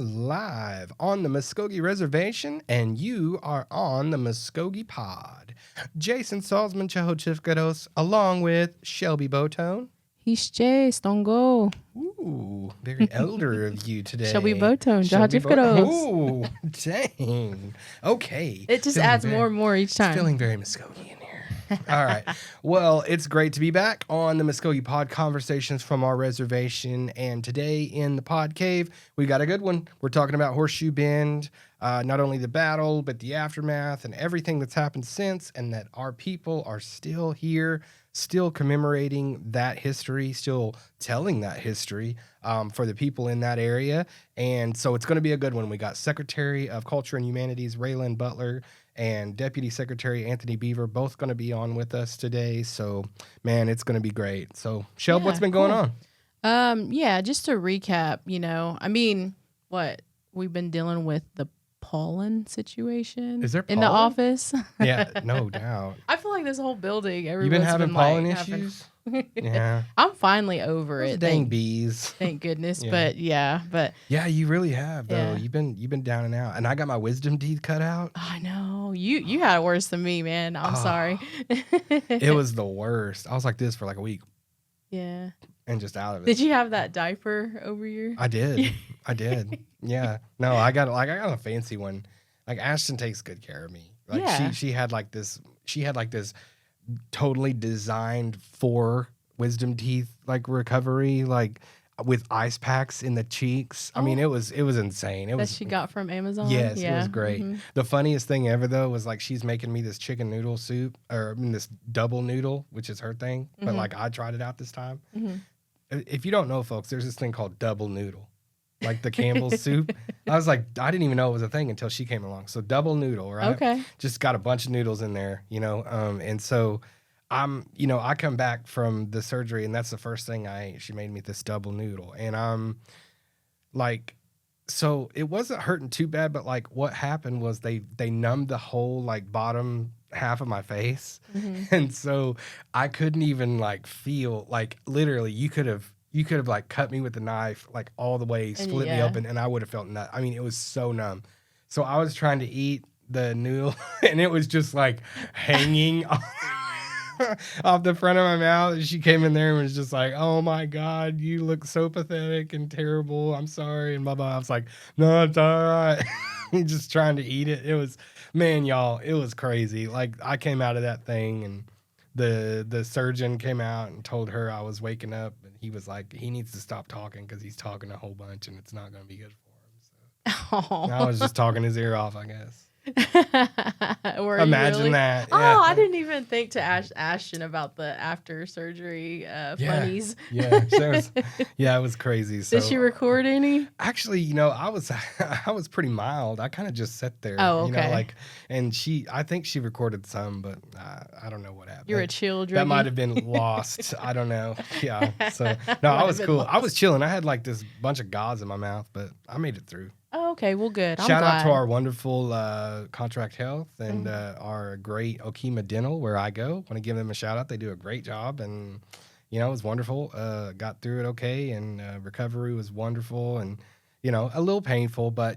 live on the Muscogee Reservation, and you are on the Muscogee Pod. Jason Salzman Chahojifkados, along with Shelby Botone. He's Jay Stongo. Ooh, very elder of you today. Shelby Botone, Chahojifkados. Ooh, dang. Okay. It just adds more and more each time. Feeling very Muscogee in here. All right. Well, it's great to be back on the Muscogee Pod Conversations from our reservation. And today in the Pod Cave, we got a good one. We're talking about Horseshoe Bend, not only the battle, but the aftermath and everything that's happened since, and that our people are still here, still commemorating that history, still telling that history for the people in that area. And so it's going to be a good one. We got Secretary of Culture and Humanities, RaeLynn Butler, and Deputy Secretary Anthony Beaver, both going to be on with us today. So, man, it's going to be great. So, Shelb, what's been going on? Yeah, just to recap, what we've been dealing with the pollen situation. Is there pollen in the office? Yeah, no doubt. I feel like this whole building, You've been having pollen issues? Yeah. I'm finally over Those it. Dang bees. Thank goodness. Yeah. But yeah, you really have though. Yeah. You've been down and out, and I got my wisdom teeth cut out. I know you had it worse than me, man. I'm sorry. It was the worst. I was like this for like a week. Yeah. And just out of it. Did you have that diaper over your? I did. Yeah. No, I got a fancy one. Like Ashton takes good care of me. Like Yeah. she had like this totally designed for wisdom teeth like recovery, like with ice packs in the cheeks. I mean, it was insane. It was That she got from Amazon. Yes, yeah. It was great. Mm-hmm. The funniest thing ever though was like she's making me this chicken noodle soup, or this double noodle, which is her thing. But like I tried it out this time. Mm-hmm. If you don't know, folks, there's this thing called double noodle, like the Campbell's soup. I was like, I didn't even know it was a thing until she came along. So double noodle, right? Okay. Just got a bunch of noodles in there, and so I come back from the surgery, and that's the first thing I ate. She made me this double noodle, and I'm like, so it wasn't hurting too bad, but like what happened was they numbed the whole like bottom half of my face, and so I couldn't even like feel, like literally you could have like cut me with a knife like all the way, split me open, and I would have felt nut. I mean, it was so numb. So I was trying to eat the noodle, and it was just like hanging off the front of my mouth. And she came in there and was just like, "Oh my God, you look so pathetic and terrible. I'm sorry." And blah blah. I was like, "No, it's all right." Just trying to eat it. It was, man, y'all, it was crazy. Like I came out of that thing, and the surgeon came out and told her I was waking up, and he was like, he needs to stop talking because he's talking a whole bunch and it's not going to be good for him. So I was just talking his ear off, I guess. Imagine really? that. Oh, Yeah. I didn't even think to ask Ashton about the after surgery funnies. Yeah, it was crazy. So, Did she record any? Actually, I was pretty mild. I kind of just sat there. Oh, okay. And I think she recorded some, but I don't know what happened. You're a chill druggie. That might have been lost. I don't know. Yeah. So no, I was cool. Lost. I was chilling. I had like this bunch of gauze in my mouth, but I made it through. Oh, okay. Well, good. Shout out to our wonderful Contract Health and our great Okima Dental, where I go. Want to give them a shout out. They do a great job, and it was wonderful. Got through it okay, and recovery was wonderful, and a little painful, but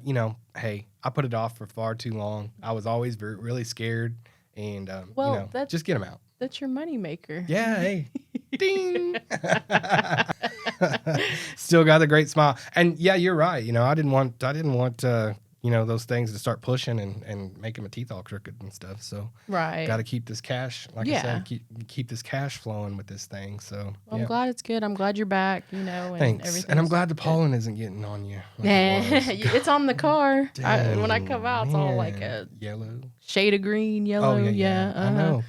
hey, I put it off for far too long. I was always really scared, and just get them out. That's your moneymaker. Yeah, hey. Ding. Still got a great smile. And yeah, you're right. I didn't want those things to start pushing and making my teeth all crooked and stuff. So right. Got to keep this cash, I said, keep this cash flowing with this thing. So I'm glad it's good. I'm glad you're back, and thanks. And I'm glad the pollen isn't getting on you. It's on the car. When I come out, it's all like a yellow shade of green, yellow. Oh, yeah. I know.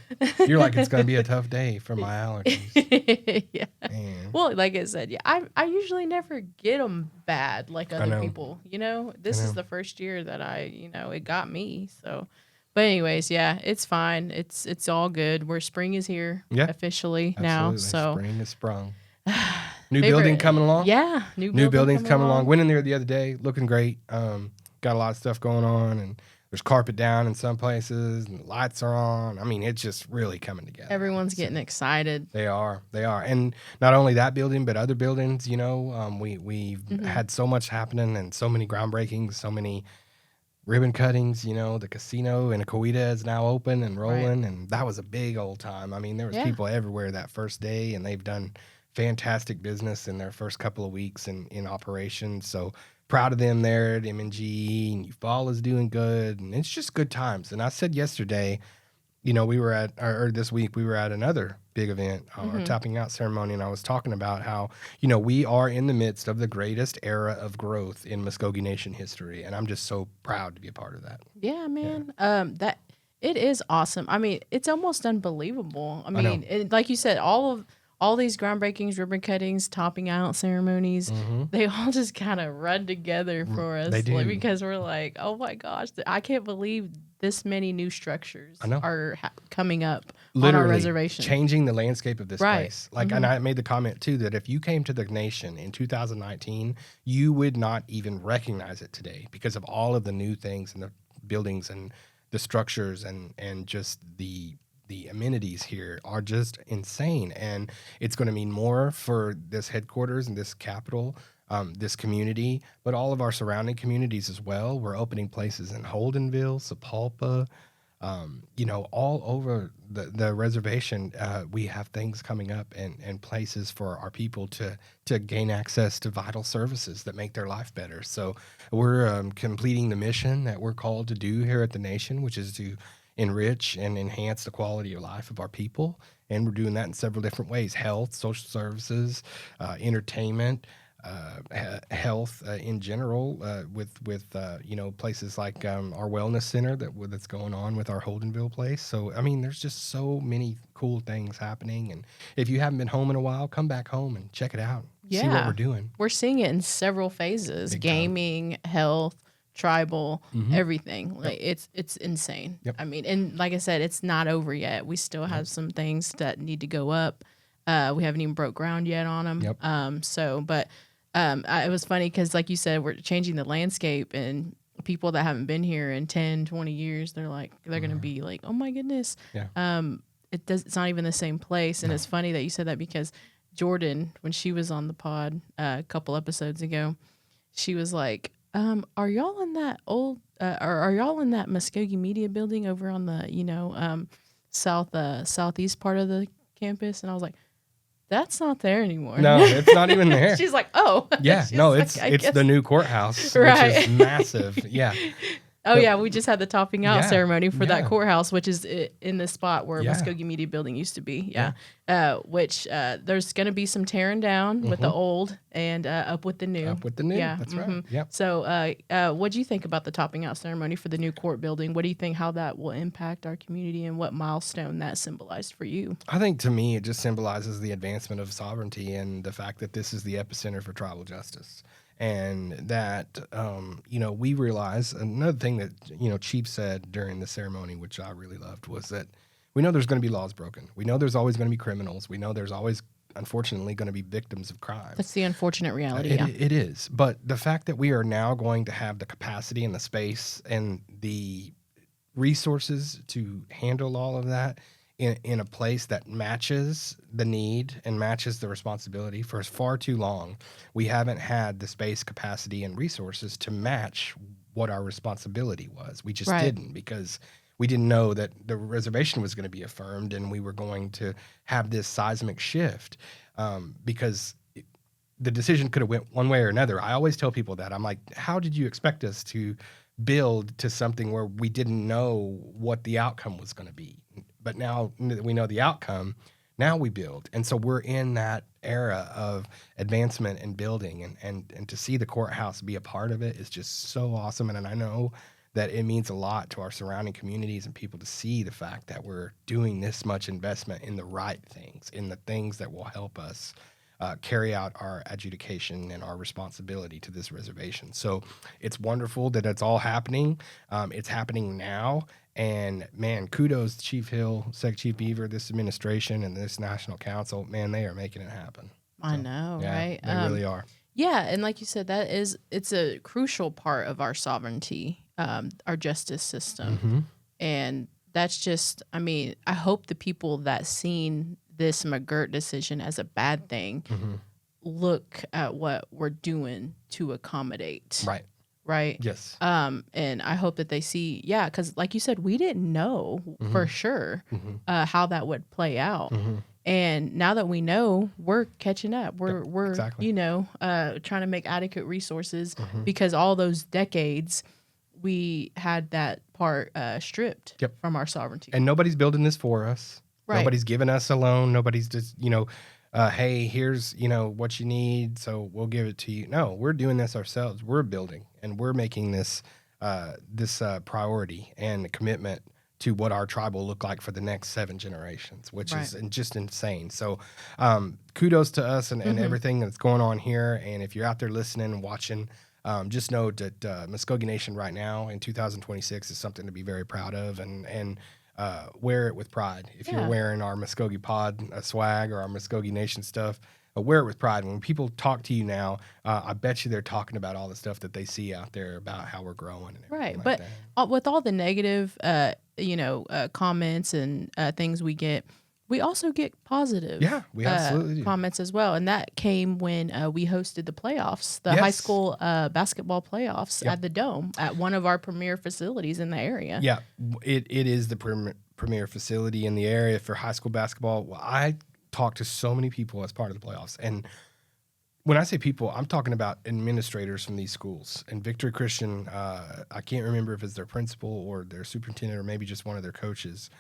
You're like, it's going to be a tough day for my allergies. Yeah. Man. Well, like I said, I usually never get them bad like other people. This is the first year that it got me. So, but anyways, yeah, it's fine. It's all good. Spring is here officially now. So spring is sprung. New building coming along. Yeah, new building's coming along. Went in there the other day, looking great. Got a lot of stuff going on, and There's carpet down in some places, and the lights are on. I mean, it's just really coming together. Everyone's getting excited. They are, and not only that building, but other buildings. We've had so much happening and so many groundbreakings, so many ribbon cuttings. The casino in Coweta is now open and rolling, and that was a big old time. I mean, there was people everywhere that first day, and they've done fantastic business in their first couple of weeks in operation. So proud of them there at M&G, and Eufaula's doing good, and it's just good times. And I said yesterday, we were at, or this week, we were at another big event, our topping out ceremony, and I was talking about how, we are in the midst of the greatest era of growth in Muscogee Nation history, and I'm just so proud to be a part of that. Yeah, man. That it is awesome. I mean, it's almost unbelievable. I mean, like you said, all these groundbreakings, ribbon cuttings, topping out ceremonies, they all just kind of run together for us. They do. Because we're like, oh my gosh, I can't believe this many new structures are coming up on our reservation. Changing the landscape of this place. And I made the comment too that if you came to the Nation in 2019, you would not even recognize it today because of all of the new things and the buildings and the structures and just the amenities here are just insane, and it's going to mean more for this headquarters and this capital, this community, but all of our surrounding communities as well. We're opening places in Holdenville, Sapulpa, all over the reservation. We have things coming up and places for our people to gain access to vital services that make their life better. So we're completing the mission that we're called to do here at the Nation, which is to enrich and enhance the quality of life of our people. And we're doing that in several different ways: health, social services, entertainment, health in general, with places like our wellness center that's going on with our Holdenville place. So, I mean, there's just so many cool things happening. And if you haven't been home in a while, come back home and check it out. See what we're doing. We're seeing it in several phases: gaming, health, tribal, everything. Like it's insane. Yep. I mean, and like I said, it's not over yet. We still have some things that need to go up. We haven't even broke ground yet on them. Yep. It was funny because, like you said, we're changing the landscape, and people that haven't been here in 10, 20 years, they're going to be like, oh my goodness. Yeah. It's not even the same place. And it's funny that you said that because Jordan, when she was on the pod a couple episodes ago, she was like, are y'all in that are y'all in that Muscogee Media building over on the, southeast part of the campus? And I was like, that's not there anymore. No, it's not even there. She's like, oh. Yeah, no, it's the new courthouse, which is massive. Yeah. Oh, yeah, we just had the topping out ceremony for that courthouse, which is in the spot where Muscogee Media Building used to be. Which there's going to be some tearing down with the old and up with the new. Up with the new, that's right. Yep. So what do you think about the topping out ceremony for the new court building? What do you think how that will impact our community and what milestone that symbolized for you? I think to me it just symbolizes the advancement of sovereignty and the fact that this is the epicenter for tribal justice. And that, we realize another thing that, Chief said during the ceremony, which I really loved, was that we know there's going to be laws broken. We know there's always going to be criminals. We know there's always, unfortunately, going to be victims of crime. That's the unfortunate reality. It is. But the fact that we are now going to have the capacity and the space and the resources to handle all of that in a place that matches the need and matches the responsibility. For far too long, we haven't had the space, capacity, and resources to match what our responsibility was. We just didn't, because we didn't know that the reservation was going to be affirmed and we were going to have this seismic shift, because the decision could have went one way or another. I always tell people that. I'm like, how did you expect us to build to something where we didn't know what the outcome was going to be? But now that we know the outcome, now we build. And so we're in that era of advancement and building, and to see the courthouse be a part of it is just so awesome. And I know that it means a lot to our surrounding communities and people to see the fact that we're doing this much investment in the right things, in the things that will help us carry out our adjudication and our responsibility to this reservation. So it's wonderful that it's all happening. It's happening now. And, man, kudos to Chief Hill, Sec Chief Beaver, this administration, and this National Council. Man, they are making it happen. I know, right? They really are. Yeah, and like you said, it's a crucial part of our sovereignty. our justice system. And that's just, I mean, I hope the people that seen this McGirt decision as a bad thing look at what we're doing to accommodate. Right. Yes. And I hope that they see, because like you said, we didn't know for sure how that would play out. And now that we know, we're catching up. We're exactly. trying to make adequate resources because all those decades we had that part stripped from our sovereignty. And nobody's building this for us. Right. Nobody's giving us a loan. Nobody's just, hey, here's, what you need, so we'll give it to you. No, we're doing this ourselves. We're building, and we're making this priority and commitment to what our tribe will look like for the next 7 generations, which is just insane. So kudos to us and everything that's going on here. And if you're out there listening and watching, just know that Muscogee Nation right now in 2026 is something to be very proud of, and wear it with pride. If you're wearing our Muscogee Pod swag or our Muscogee Nation stuff, wear it with pride. When people talk to you now, I bet you they're talking about all the stuff that they see out there about how we're growing. And right. But with all the negative, comments and things we get, we also get positive we absolutely do. Comments as well. And that came when we hosted the playoffs, the high school basketball playoffs at the Dome at one of our premier facilities in the area. Yeah, it is the premier facility in the area for high school basketball. Well, I talked to so many people as part of the playoffs. And when I say people, I'm talking about administrators from these schools. And Victory Christian, I can't remember if it's their principal or their superintendent or maybe just one of their coaches.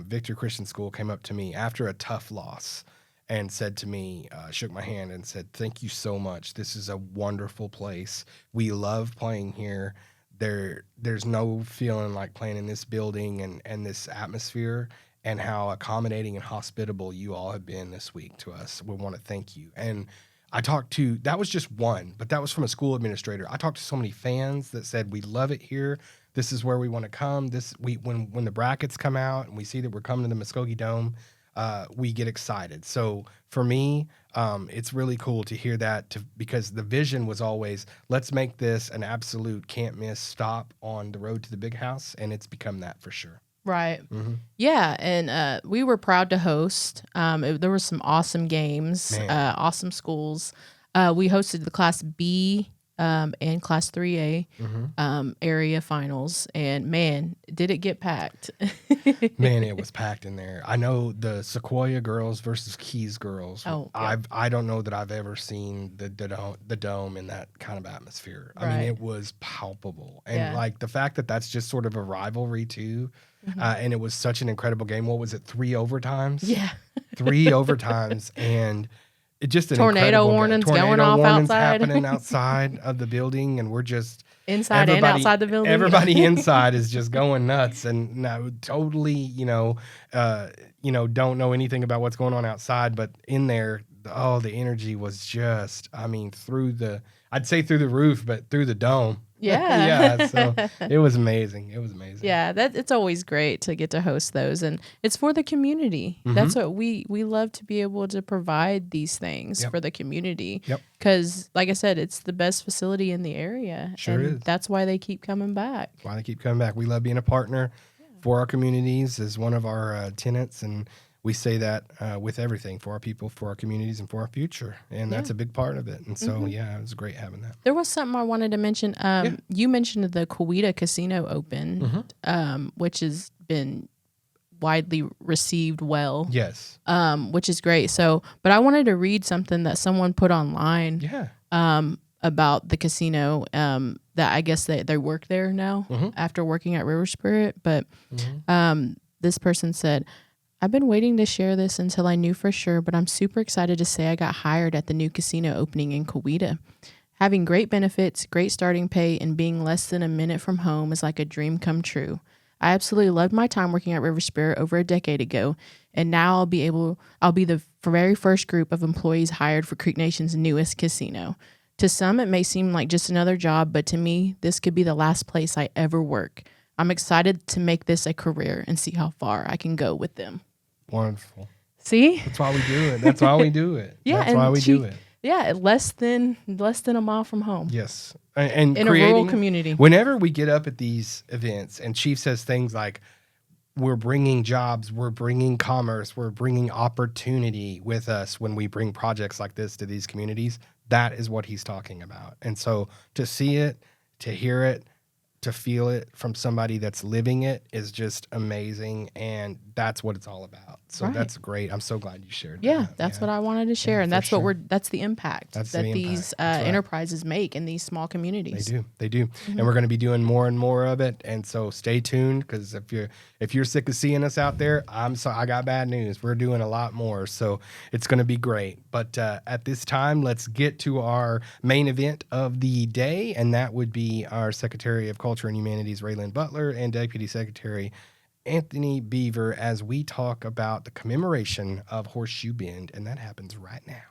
Victory Christian School came up to me after a tough loss and said to me, shook my hand and said, "Thank you so much. This is a wonderful place. We love playing here. There's no feeling like playing in this building and this atmosphere, and how accommodating and hospitable you all have been this week to us. We want to thank you." And I talked to, that was just one, but that was from a school administrator. I talked to so many fans that said, "We love it here. This is where we want to come. When the brackets come out and we see that we're coming to the Muscogee Dome, we get excited." So for me, it's really cool to hear that, because the vision was always, let's make this an absolute can't miss stop on the road to the big house, and it's become that for sure. Right. Yeah, and we were proud to host. There were some awesome games, awesome schools. We hosted the Class B and Class 3A area finals, and man, did it get packed. Man, it was packed in there. I know the Sequoia girls versus Keys girls. I don't know that I've ever seen the Dome in that kind of atmosphere. I mean, it was palpable. And like the fact that that's just sort of a rivalry too. And it was such an incredible game. What was it? 3 overtimes? Yeah. 3 overtimes. And it just an tornado warnings going off outside, happening outside of the building, and we're just inside and outside the building. Everybody inside is just going nuts, and now totally, don't know anything about what's going on outside, but in there, the energy was just, I mean, I'd say through the roof, but through the dome. Yeah. So it was amazing. Yeah, it's always great to get to host those, and it's for the community. That's what we love, to be able to provide these things for the community. Because, like I said, it's the best facility in the area. Sure is. That's why they keep coming back. We love being a partner for our communities as one of our tenants, and we say that with everything, for our people, for our communities, and for our future. And that's a big part of it. And so, it was great having that. There was something I wanted to mention. You mentioned the Coweta Casino open, which has been widely received well. Yes. Which is great. So, but I wanted to read something that someone put online about the casino, that I guess they work there now after working at River Spirit. But this person said, "I've been waiting to share this until I knew for sure, but I'm super excited to say I got hired at the new casino opening in Coweta. Having great benefits, great starting pay, and being less than a minute from home is like a dream come true. I absolutely loved my time working at River Spirit over a decade ago, and now I'll be the very first group of employees hired for Creek Nation's newest casino. To some, it may seem like just another job, but to me, this could be the last place I ever work. I'm excited to make this a career and see how far I can go with them." Wonderful. See? That's why we do it. Yeah, that's why we do it. Yeah, less than a mile from home. Yes. And in a rural community. Whenever we get up at these events and Chief says things like, we're bringing jobs, we're bringing commerce, we're bringing opportunity with us when we bring projects like this to these communities, that is what he's talking about. And so to see it, to hear it, to feel it from somebody that's living it is just amazing, and that's what it's all about. So That's great. I'm so glad you shared that. Yeah, that's what I wanted to share, and that's what that's the impact these enterprises make in these small communities. They do, and we're going to be doing more and more of it. And so stay tuned, because if you're sick of seeing us out there, I got bad news. We're doing a lot more, so it's going to be great. But at this time, let's get to our main event of the day, and that would be our Secretary of Culture and Humanities, RaeLynn Butler, and Deputy Secretary Anthony Beaver, as we talk about the commemoration of Horseshoe Bend, and that happens right now.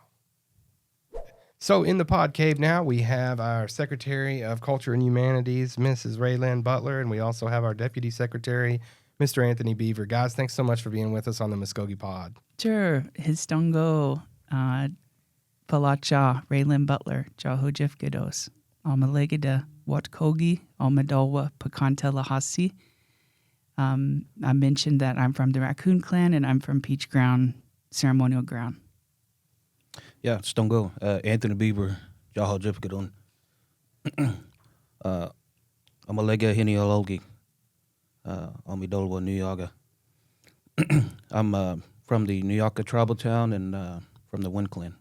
So in the pod cave now, we have our Secretary of Culture and Humanities, Mrs. RaeLynn Butler, and we also have our Deputy Secretary, Mr. Anthony Beaver. Guys, thanks so much for being with us on the Muscogee Pod. Sure. Histongo, Palacha, RaeLynn Butler, Jahojef Gedos, Almalegida, Watkogi, Almadalwa, Pekanta Lahasi. I mentioned that I'm from the Raccoon Clan, and I'm from Peach Ground, Ceremonial Ground. Yeah, Stongo, Anthony Beaver, Jahojef Gedon. Amalega Hiniologi, Amidolwa, New York. I'm from the New York tribal town and from the Wind Clan.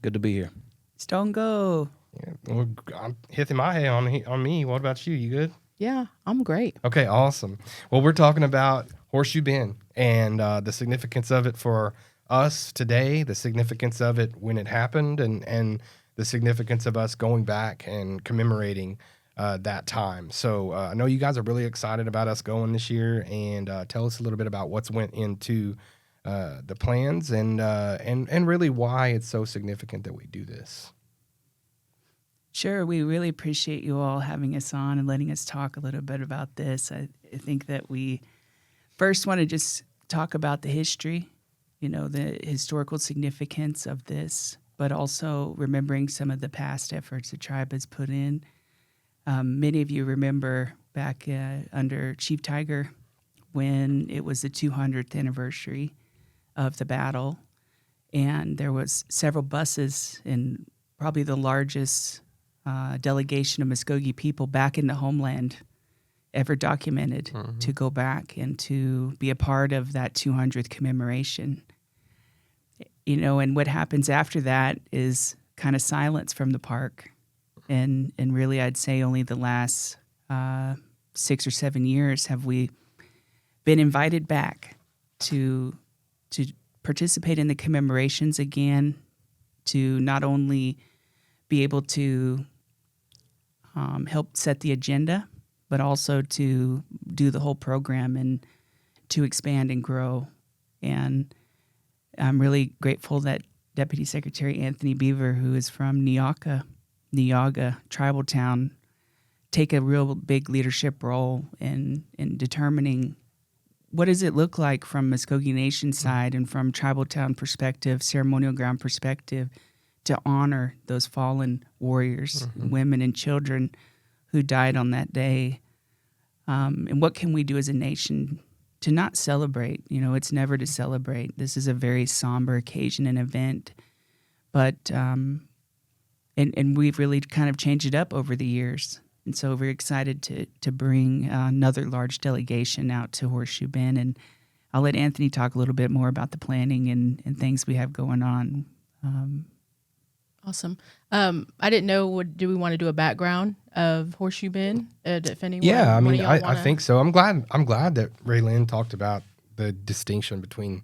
Good to be here. Stongo. Yeah, well, I'm hitting my head on me. What about you? You good? Yeah, I'm great. Okay, awesome. Well, we're talking about Horseshoe Bend and the significance of it for us today, the significance of it when it happened, and the significance of us going back and commemorating that time. So I know you guys are really excited about us going this year, and tell us a little bit about what's went into the plans and really why it's so significant that we do this. Sure. We really appreciate you all having us on and letting us talk a little bit about this. I think that we first want to just talk about the history, the historical significance of this, but also remembering some of the past efforts the tribe has put in. Many of you remember back under Chief Tiger when it was the 200th anniversary of the battle, and there was several buses and probably the largest delegation of Muscogee people back in the homeland ever documented to go back and to be a part of that 200th commemoration. And what happens after that is kind of silence from the park. And really, I'd say only the last 6 or 7 years have we been invited back to participate in the commemorations again, to not only be able to help set the agenda, but also to do the whole program and to expand and grow. And I'm really grateful that Deputy Secretary Anthony Beaver, who is from Niaga tribal town, take a real big leadership role in determining what does it look like from Muscogee Nation side and from tribal town perspective, ceremonial ground perspective, to honor those fallen warriors, women and children who died on that day. And what can we do as a nation to not celebrate? It's never to celebrate. This is a very somber occasion and event. But, and we've really kind of changed it up over the years. And so we're excited to bring another large delegation out to Horseshoe Bend. And I'll let Anthony talk a little bit more about the planning and things we have going on. Awesome. I didn't know. Do we want to do a background of Horseshoe Bend? If anyone, yeah, I think so. I'm glad that RaeLynn talked about the distinction between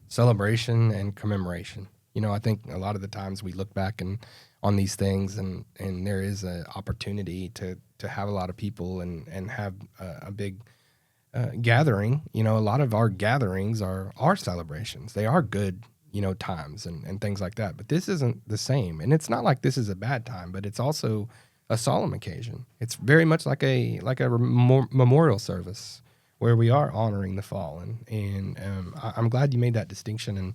celebration and commemoration. I think a lot of the times we look back on these things, and there is an opportunity to have a lot of people and have a big gathering. A lot of our gatherings are celebrations. They are good times and things like that. But this isn't the same. And it's not like this is a bad time, but it's also a solemn occasion. It's very much like a memorial service where we are honoring the fallen. And I'm glad you made that distinction. And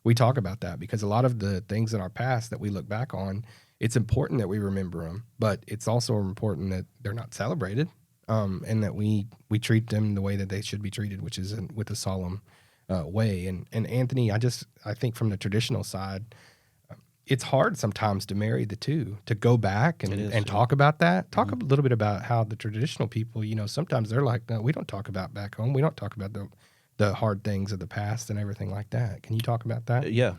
we talk about that, because a lot of the things in our past that we look back on, it's important that we remember them, but it's also important that they're not celebrated, and that we treat them the way that they should be treated, which is with a solemn way. And Anthony, I think from the traditional side, it's hard sometimes to marry the two, to go back and talk about that. Talk a little bit about how the traditional people, sometimes they're like, no, we don't talk about back home. We don't talk about the hard things of the past and everything like that. Can you talk about that? Yeah.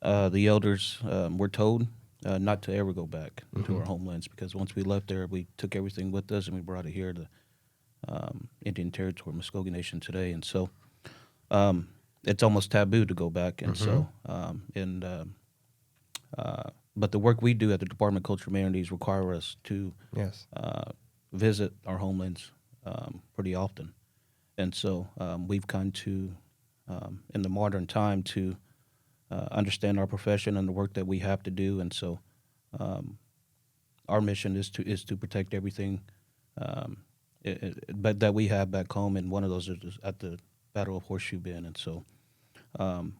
The elders were told not to ever go back to our homelands, because once we left there, we took everything with us and we brought it here to Indian Territory, Muscogee Nation today. And so it's almost taboo to go back. And but the work we do at the Department of Culture and Humanities require us to visit our homelands pretty often. And so we've come to, in the modern time, to understand our profession and the work that we have to do. And so our mission is to protect everything but that we have back home. And one of those is at the Battle of Horseshoe Bend. And so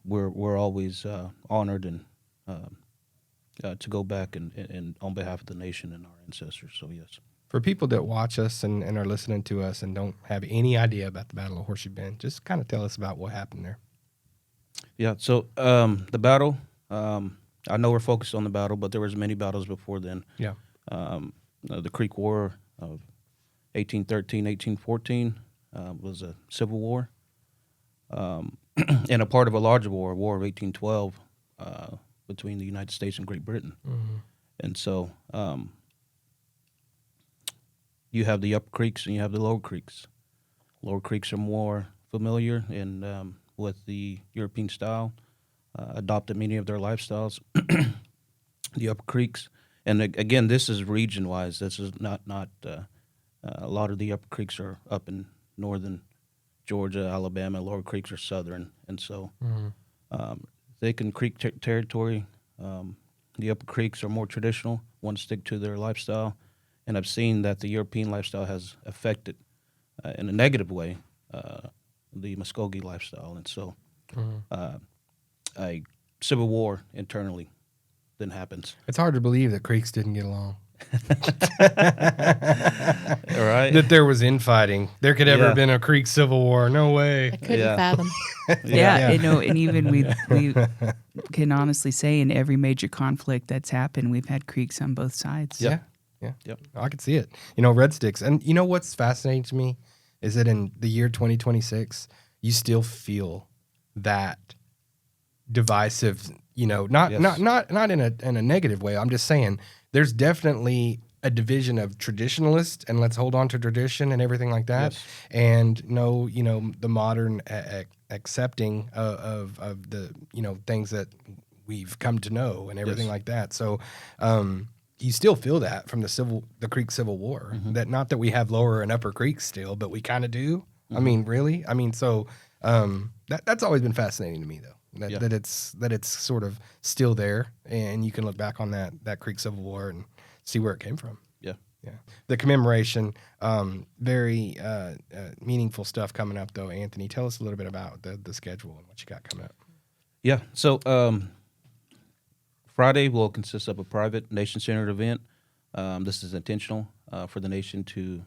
we're always honored and to go back and on behalf of the nation and our ancestors. So yes. For people that watch us and are listening to us and don't have any idea about the Battle of Horseshoe Bend, just kind of tell us about what happened there. Yeah, so the battle, I know we're focused on the battle, but there was many battles before then. Yeah. The Creek War of 1813, 1814 was a civil war, and a part of a larger war of 1812 between the United States and Great Britain. Mm-hmm. And so you have the Upper Creeks and you have the Lower Creeks. Lower Creeks are more familiar and with the European style, adopted many of their lifestyles. The Upper Creeks, and again, this is region-wise. This is not a lot of the Upper Creeks are up in northern Georgia, Alabama. Lower Creeks are southern, and so thick and creek territory. The Upper Creeks are more traditional, want to stick to their lifestyle, and I've seen that the European lifestyle has affected, in a negative way, the Muscogee lifestyle, and so a civil war internally then happens. It's hard to believe that Creeks didn't get along. All right. That there was infighting. There could ever have been a Creek Civil War. No way. I couldn't fathom. And even we can honestly say in every major conflict that's happened, we've had Creeks on both sides. Yeah. I could see it. Red Sticks. And what's fascinating to me is that in the year 2026, you still feel that divisive, not in a negative way. I'm just saying there's definitely a division of traditionalists and let's hold on to tradition and everything like that. Yes. And the modern accepting of the, things that we've come to know and everything like that. So, you still feel that from the Creek Civil War, that not that we have Lower and Upper Creeks still, but we kind of do. I mean, really? I mean, so that's always been fascinating to me, though, that it's sort of still there, and you can look back on that Creek Civil War and see where it came from. Yeah. The commemoration, very meaningful stuff coming up, though. Anthony, tell us a little bit about the schedule and what you got coming up. Yeah. So Friday will consist of a private nation-centered event. This is intentional for the nation to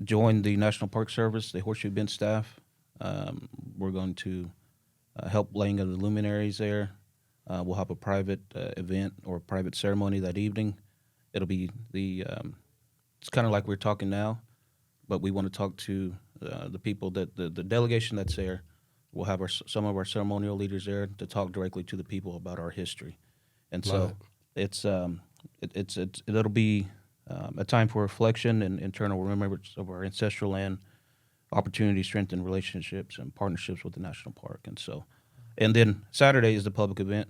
join the National Park Service, the Horseshoe Bend staff. We're going to help laying of the luminaries there. We'll have a private event or a private ceremony that evening. It'll be it's kind of like we're talking now, but we want to talk to the people that the delegation that's there. We'll have some of our ceremonial leaders there to talk directly to the people about our history, and so it'll be a time for reflection and internal remembrance of our ancestral land, opportunity to strengthen relationships and partnerships with the national park, and then Saturday is the public event.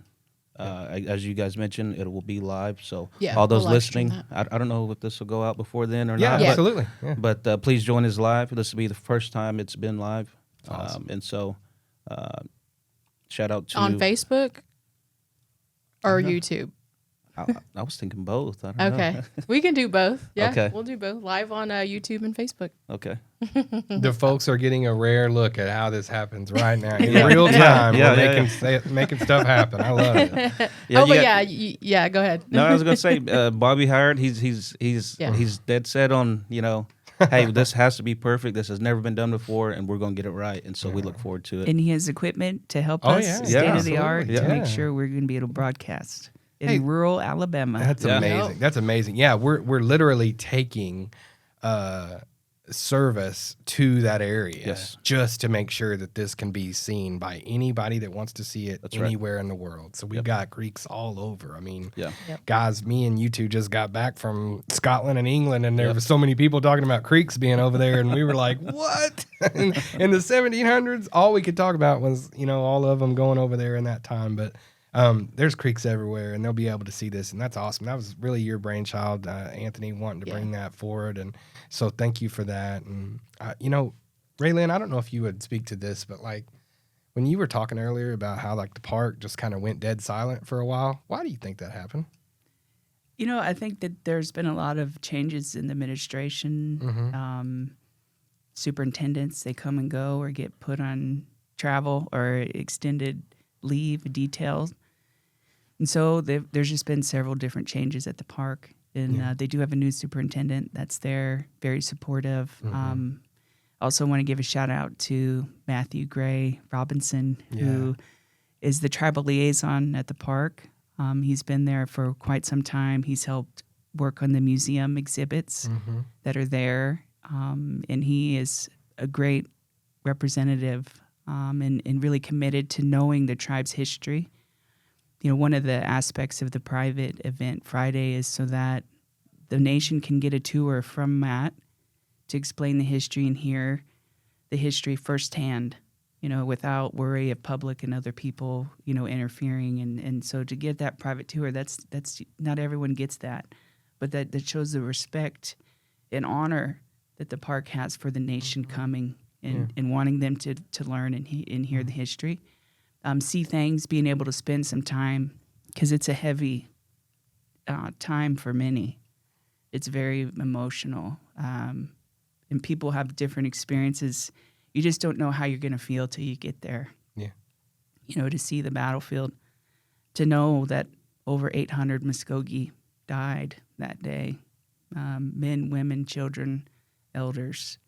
As you guys mentioned, it will be live. So all those listening, I don't know if this will go out before then or not. Yeah, absolutely. Yeah. But please join us live. This will be the first time it's been live, awesome. And so. Shout out to on Facebook or YouTube. I was thinking both. I don't know. Okay. We can do both. Yeah. Okay. We'll do both live on YouTube and Facebook. Okay. The folks are getting a rare look at how this happens right now in Yeah. real time. Yeah, We're yeah, making stuff happen. I love it. Oh, but yeah, go ahead. No, I was gonna say Bobby Howard. He's Yeah. dead set on hey, this has to be perfect. This has never been done before, and we're gonna get it right. And so we look forward to it. And he has equipment to help Oh, us, yeah. state Yeah, of the art, absolutely. to make Yeah. sure we're going to be able to broadcast in Hey, rural Alabama. That's Yeah. amazing. Yep. That's amazing. Yeah, we're literally taking service to that area Yes. just to make sure that this can be seen by anybody that wants to see it That's right. anywhere in the world. So we've got creeks all over. I mean, Yeah. guys, me and you two just got back from Scotland and England, and there Yep. were so many people talking about creeks being over there, and we were like, what? in the 1700s, all we could talk about was, all of them going over there in that time. But there's creeks everywhere, and they'll be able to see this, and that's awesome. That was really your brainchild, Anthony, wanting to bring that forward, and so thank you for that. And RaeLynn, I don't know if you would speak to this, but like when you were talking earlier about how like the park just kind of went dead silent for a while, why do you think that happened? I think that there's been a lot of changes in the administration. Mm-hmm. Superintendents, they come and go or get put on travel or extended leave details. And so there's just been several different changes at the park. And they do have a new superintendent that's there, very supportive. Mm-hmm. Also want to give a shout out to Matthew Gray Robinson, who is the tribal liaison at the park. He's been there for quite some time. He's helped work on the museum exhibits that are there. And he is a great representative and really committed to knowing the tribe's history. One of the aspects of the private event Friday is so that the nation can get a tour from Matt to explain the history and hear the history firsthand, without worry of public and other people, interfering. And so to get that private tour, that's not everyone gets that, but that shows the respect and honor that the park has for the nation coming and wanting them to learn and hear the history. See things, being able to spend some time, because it's a heavy time for many. It's very emotional, and people have different experiences. You just don't know how you're going to feel till you get there. Yeah. To see the battlefield, to know that over 800 Muscogee died that day, men, women, children, elders,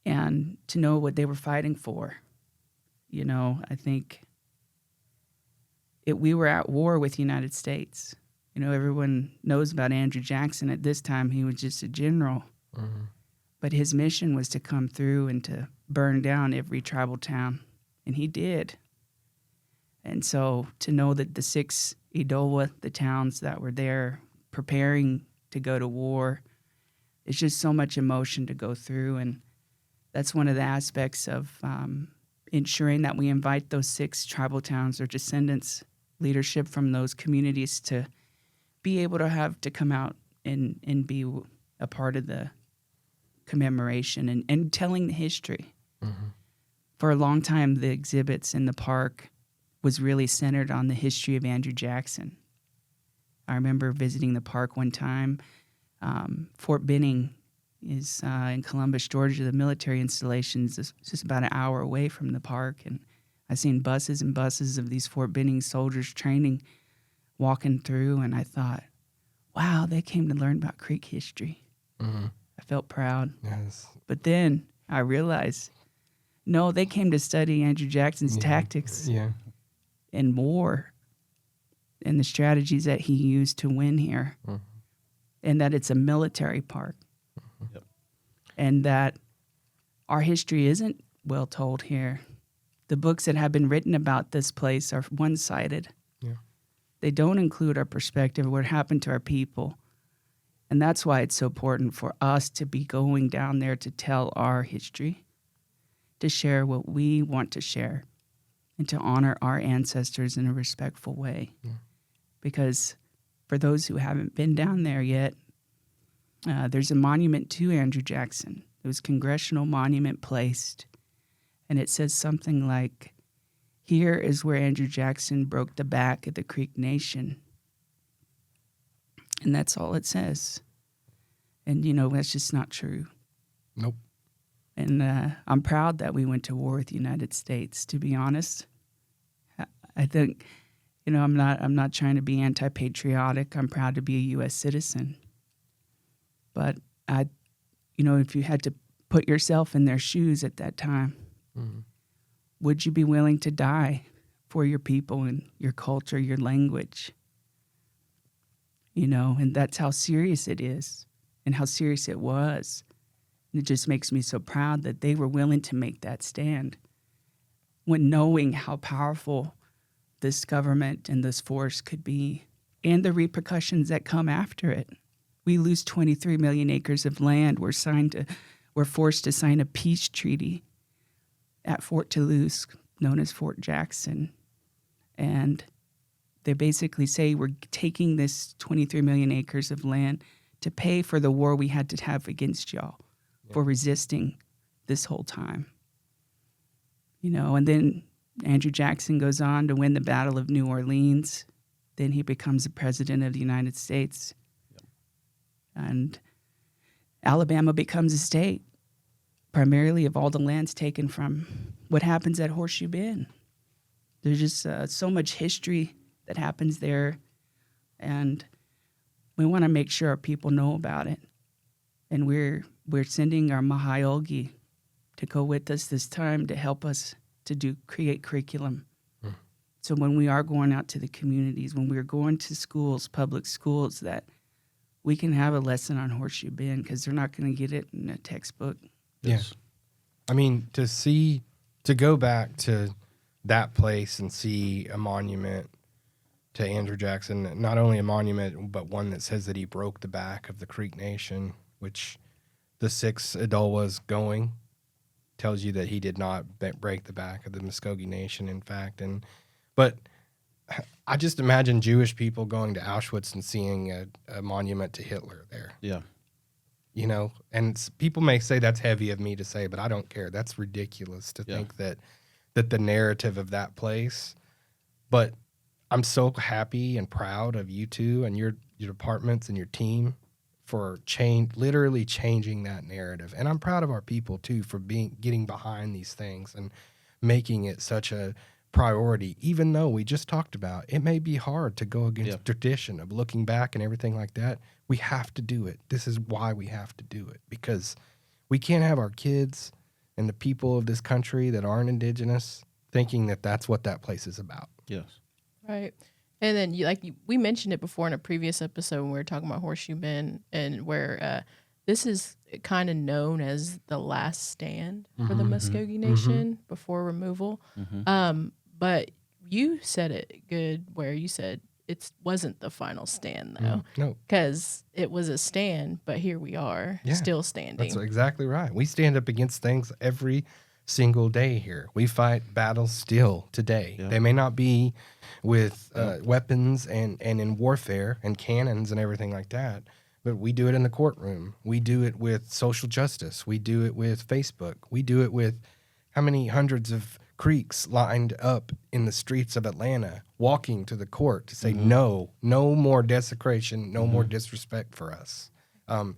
and to know what they were fighting for. I think we were at war with the United States. Everyone knows about Andrew Jackson. At this time, he was just a general. Mm-hmm. But his mission was to come through and to burn down every tribal town. And he did. And so to know that the 6 Idowa, the towns that were there preparing to go to war, it's just so much emotion to go through. And that's one of the aspects of ensuring that we invite those 6 tribal towns or descendants, leadership from those communities, to be able to come out and be a part of the commemoration and telling the history. Mm-hmm. For a long time, the exhibits in the park was really centered on the history of Andrew Jackson. I remember visiting the park one time. Fort Benning is in Columbus, Georgia. The military installations is just about an hour away from the park. And I've seen buses and buses of these Fort Benning soldiers training, walking through. And I thought, wow, they came to learn about Creek history. Mm-hmm. I felt proud. Yes. But then I realized, no, they came to study Andrew Jackson's tactics in war and the strategies that he used to win here. Mm-hmm. And that it's a military park. Mm-hmm. Yep. And that our history isn't well told here. The books that have been written about this place are one-sided. Yeah. They don't include our perspective of what happened to our people. And that's why it's so important for us to be going down there to tell our history, to share what we want to share, and to honor our ancestors in a respectful way. Yeah. Because for those who haven't been down there yet, there's a monument to Andrew Jackson. It was a congressional monument placed, and it says something like, "Here is where Andrew Jackson broke the back of the Creek Nation. And that's all it says. And, that's just not true. Nope. And I'm proud that we went to war with the United States, to be honest. I think, I'm not trying to be anti-patriotic. I'm proud to be a U.S. citizen. But if you had to put yourself in their shoes at that time, would you be willing to die for your people and your culture, your language? And that's how serious it is and how serious it was. And it just makes me so proud that they were willing to make that stand when knowing how powerful this government and this force could be and the repercussions that come after it. We lose 23 million acres of land. We're forced to sign a peace treaty at Fort Toulouse, known as Fort Jackson. And they basically say we're taking this 23 million acres of land to pay for the war we had to have against y'all for resisting this whole time. And then Andrew Jackson goes on to win the Battle of New Orleans. Then he becomes the president of the United States. And Alabama becomes a state, primarily of all the lands taken from what happens at Horseshoe Bend. There's just so much history that happens there, and we want to make sure our people know about it. And we're sending our Mahayogi to go with us this time to help us to create curriculum. So when we are going out to the communities, when we're going to schools, public schools, that we can have a lesson on Horseshoe Bend, because they're not going to get it in a textbook. Yes. I mean, to go back to that place and see a monument to Andrew Jackson, not only a monument, but one that says that he broke the back of the Creek Nation, which the 6 Adulwas going, tells you that he did not break the back of the Muscogee Nation, in fact. But I just imagine Jewish people going to Auschwitz and seeing a monument to Hitler there. Yeah. And people may say that's heavy of me to say, but I don't care. That's ridiculous to think that the narrative of that place. But I'm so happy and proud of you two and your departments and your team for literally changing that narrative. And I'm proud of our people too for getting behind these things and making it such a priority, even though we just talked about it may be hard to go against tradition of looking back and everything like that. We have to do it. This is why we have to do it, because we can't have our kids and the people of this country that aren't indigenous thinking that that's what that place is about. Yes. Right. And then we mentioned it before in a previous episode when we were talking about Horseshoe Bend, and where this is kind of known as the last stand for the Muscogee Nation before removal. But you said it good where you said it wasn't the final stand, though. No. Because it was a stand, but here we are, still standing. That's exactly right. We stand up against things every single day here. We fight battles still today. Yeah. They may not be with weapons and in warfare and cannons and everything like that, but we do it in the courtroom. We do it with social justice. We do it with Facebook. We do it with how many hundreds of creeks lined up in the streets of Atlanta, walking to the court to say no more desecration, no more disrespect for us.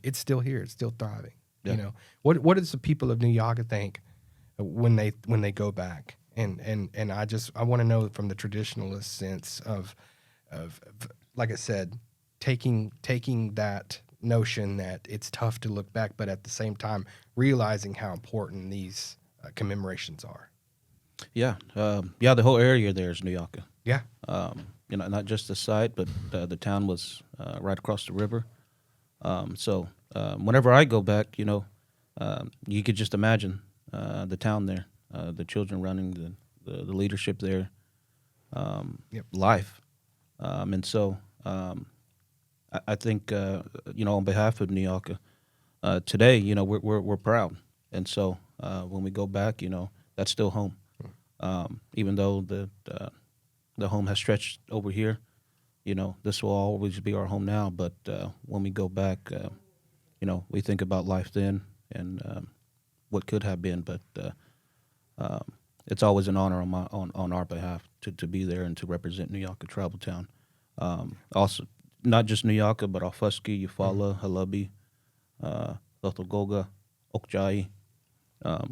It's still here. It's still thriving. Yeah. What does the people of New Yaga think when they go back? And I want to know from the traditionalist sense of like I said, taking that notion that it's tough to look back, but at the same time realizing how important these commemorations are. Yeah, the whole area there is New Yaga. Yeah, not just the site, but the town was right across the river. So whenever I go back, you could just imagine the town there, the children running, the leadership there, life, and so I think on behalf of New Yaga, today, we're proud, and so when we go back, that's still home. Even though the home has stretched over here, this will always be our home now. But when we go back, we think about life then and what could have been. But it's always an honor on our behalf to be there and to represent New Yaga Tribal Town. Also, not just Nuyaka, but Alfuski, Eufaula, Halabi, Lothogoga, Okjai,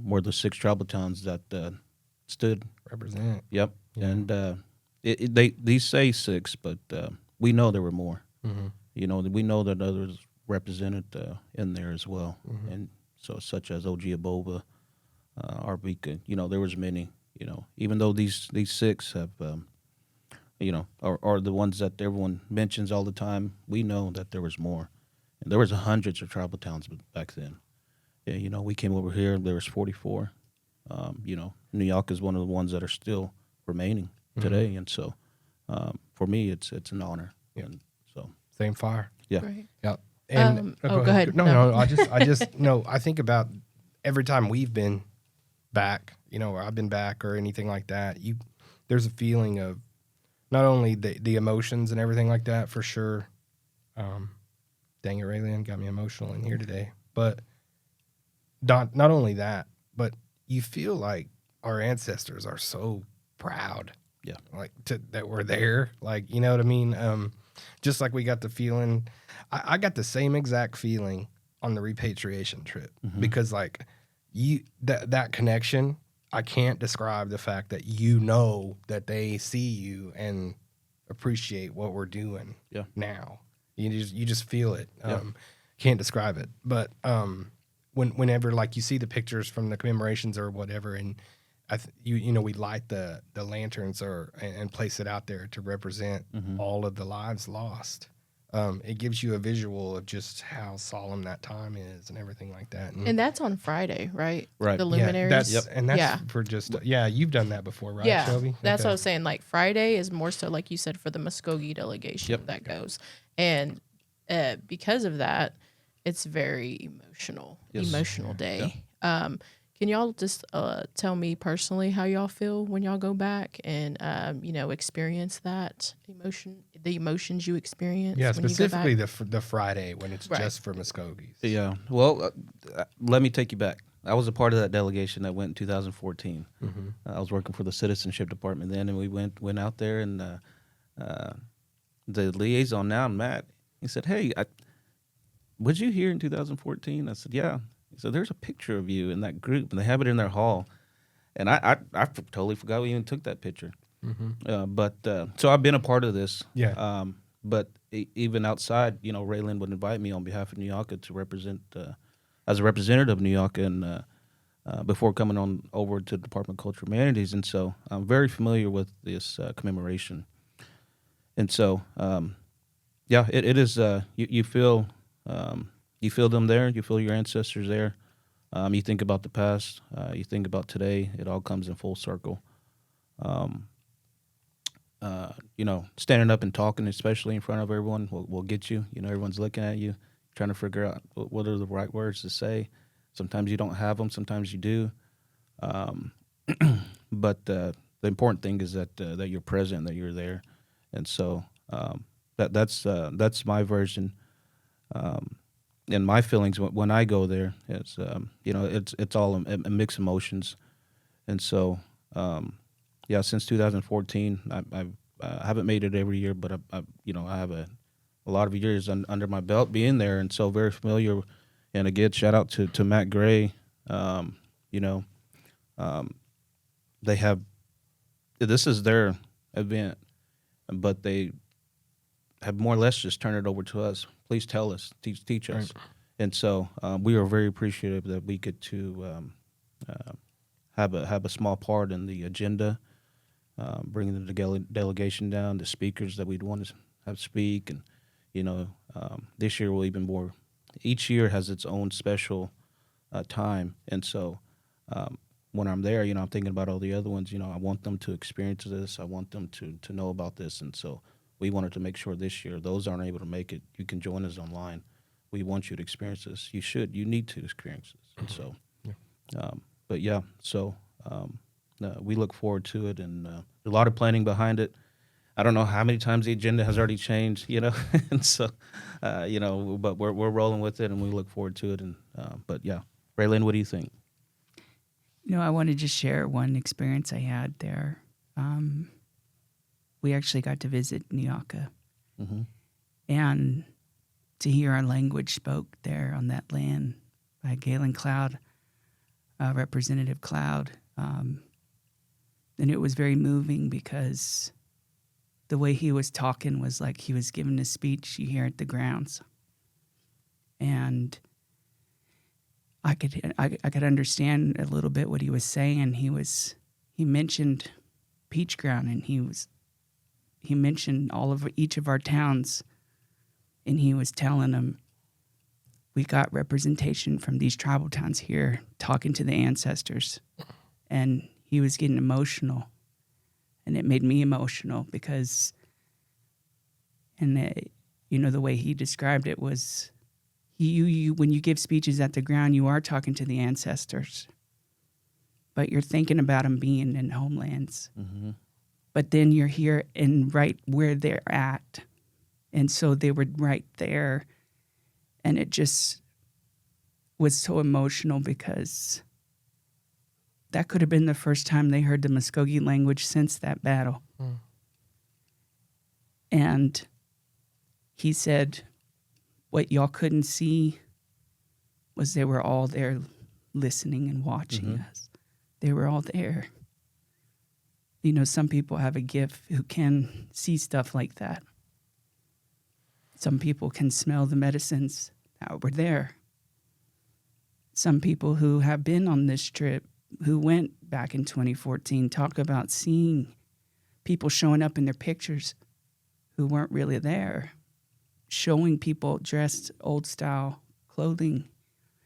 were the 6 tribal towns that stood. Represent. Yep. Yeah. And they say 6, but we know there were more. We know that others represented in there as well. And so such as Ogiabova, Arbika, there was many, even though these 6 have, are the ones that everyone mentions all the time, we know that there was more. And there was hundreds of tribal towns back then. Yeah, we came over here, there was 44. New York is one of the ones that are still remaining today. And so for me, it's an honor. Yeah. And so Same fire. yeah. Right. Yeah. And go ahead. No. I just no. I think about every time we've been back, or I've been back or anything like that. There's a feeling of not only the emotions and everything like that for sure. Dang it, RaeLynn got me emotional in here today. But not only that, but you feel like our ancestors are so proud. Yeah. Like that we're there. Like, you know what I mean? Just like we got the feeling, I got the same exact feeling on the repatriation trip because like that connection, I can't describe the fact that that they see you and appreciate what we're doing now. You just feel it. Can't describe it. But whenever like you see the pictures from the commemorations or whatever, and we light the lanterns and place it out there to represent all of the lives lost. It gives you a visual of just how solemn that time is and everything like that. And that's on Friday, right? Right. The luminaries. That's for just you've done that before, right, yeah, Shelby? that's what I was saying. Like Friday is more so, like you said, for the Muscogee delegation that goes, and because of that, it's very emotional day. Yeah. Can y'all just tell me personally how y'all feel when y'all go back and experience that emotion, the emotions you experience? Yeah, when specifically you go back? the Friday when it's just for Muscogees. Yeah. Well, let me take you back. I was a part of that delegation that went in 2014. I was working for the Citizenship Department then, and we went out there, and the liaison now, Matt, he said, "Hey, was you here in 2014?" I said, "Yeah." He said, "There's a picture of you in that group, and they have it in their hall." And I totally forgot we even took that picture. So I've been a part of this. Yeah. But even outside, RaeLynn would invite me on behalf of New York to represent as a representative of New York, and before coming on over to the Department of Culture and Humanities. And so I'm very familiar with this commemoration. And so, it is. You feel them there. You feel your ancestors there. You think about the past. You think about today. It all comes in full circle. Standing up and talking, especially in front of everyone, will get you. Everyone's looking at you, trying to figure out what are the right words to say. Sometimes you don't have them. Sometimes you do. But the important thing is that you're present, that you're there, and so that's my version. And my feelings when I go there is, it's all a mixed emotions, and so since 2014, I haven't made it every year, but I have a lot of years under my belt being there, and so very familiar. And again, shout out to Matt Gray. They have this is their event, but they have more or less just turned it over to us. Please tell us, teach us. Right. And so we are very appreciative that we get to have a small part in the agenda, bringing the delegation down, the speakers that we'd want to have speak, and this year will even more. Each year has its own special time, and so when I'm there, I'm thinking about all the other ones. I want them to experience this. I want them to know about this, and so we wanted to make sure this year those aren't able to make it. You can join us online. We want you to experience this. You should. You need to experience this. And so, we look forward to it, and a lot of planning behind it. I don't know how many times the agenda has already changed, and so, but we're rolling with it, and we look forward to it. And RaeLynn, what do you think? I wanted to share one experience I had there. We actually got to visit Nuyaka, and to hear our language spoke there on that land by Galen Cloud, Representative Cloud. And it was very moving because the way he was talking was like he was giving a speech you hear at the grounds. And I could understand a little bit what he was saying. He mentioned Peach Ground, and he mentioned each of our towns, and he was telling them, we got representation from these tribal towns here, talking to the ancestors. And he was getting emotional, and it made me emotional because, the way he described it was, you when you give speeches at the ground, you are talking to the ancestors, but you're thinking about them being in homelands. Mm-hmm. But then you're here and right where they're at. And so they were right there. And it just was so emotional because that could have been the first time they heard the Muscogee language since that battle. Mm. And he said, what y'all couldn't see was they were all there listening and watching us. They were all there. Some people have a gift who can see stuff like that. Some people can smell the medicines that were there. Some people who have been on this trip, who went back in 2014, talk about seeing people showing up in their pictures who weren't really there, showing people dressed old-style clothing,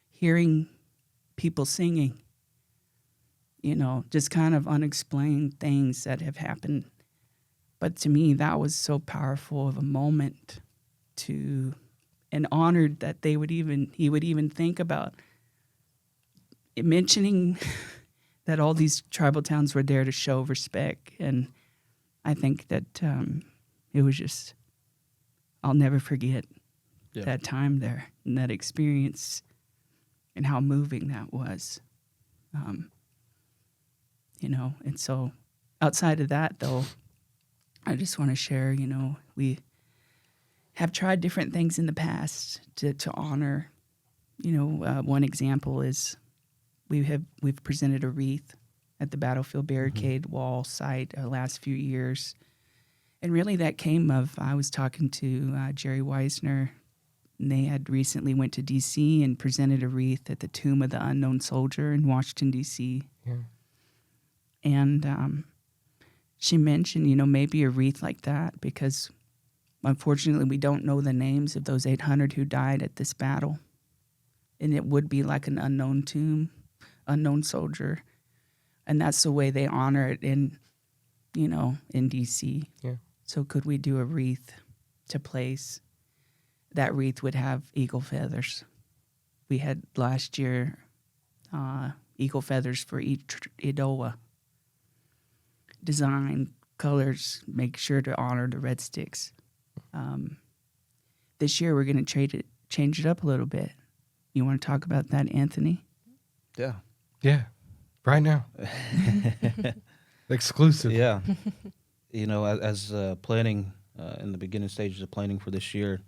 hearing people singing, just kind of unexplained things that have happened. But to me, that was so powerful of a moment and honored that he would even think about mentioning that all these tribal towns were there to show respect. And I think that it was just, I'll never forget that time there and that experience and how moving that was. And so outside of that, though, I just want to share, we have tried different things in the past to honor. One example is we've presented a wreath at the battlefield barricade wall site last few years. And really that came of, I was talking to Jerry Weisner, and they had recently went to D.C. and presented a wreath at the Tomb of the Unknown Soldier in Washington, D.C. Yeah. And she mentioned, maybe a wreath like that, because unfortunately we don't know the names of those 800 who died at this battle. And it would be like an unknown tomb, unknown soldier. And that's the way they honor it in D.C. Yeah. So could we do a wreath to place? That wreath would have eagle feathers. We had last year eagle feathers for each Idola. Design, colors, make sure to honor the red sticks. This year we're going to change it up a little bit. You want to talk about that, Anthony? Yeah. Yeah. Right now. Exclusive. Yeah. As planning in the beginning stages of planning for this year,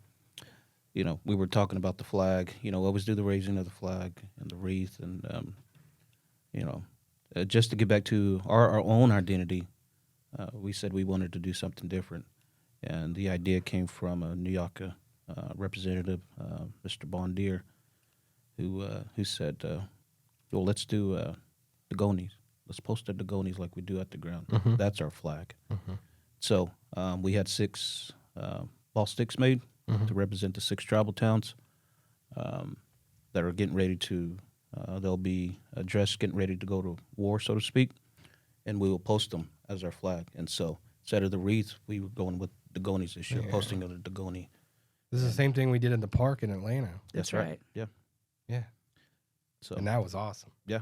we were talking about the flag. Always do the raising of the flag and the wreath, and just to get back to our own identity, we said we wanted to do something different, and the idea came from a New York representative, Mr. Bondier, who said, "Well, let's do the Gonies. Let's post the Gonies like we do at the ground. Mm-hmm. That's our flag." Mm-hmm. So we had 6 ball sticks made to represent the 6 tribal towns that are getting ready to. They'll be dressed, getting ready to go to war, so to speak, and we will post them as our flag. And so instead of the wreath, we were going with the Gonies this year, posting of the Goni. This is the same thing we did in the park in Atlanta. That's right. Yeah. Yeah. So and that was awesome. Yeah.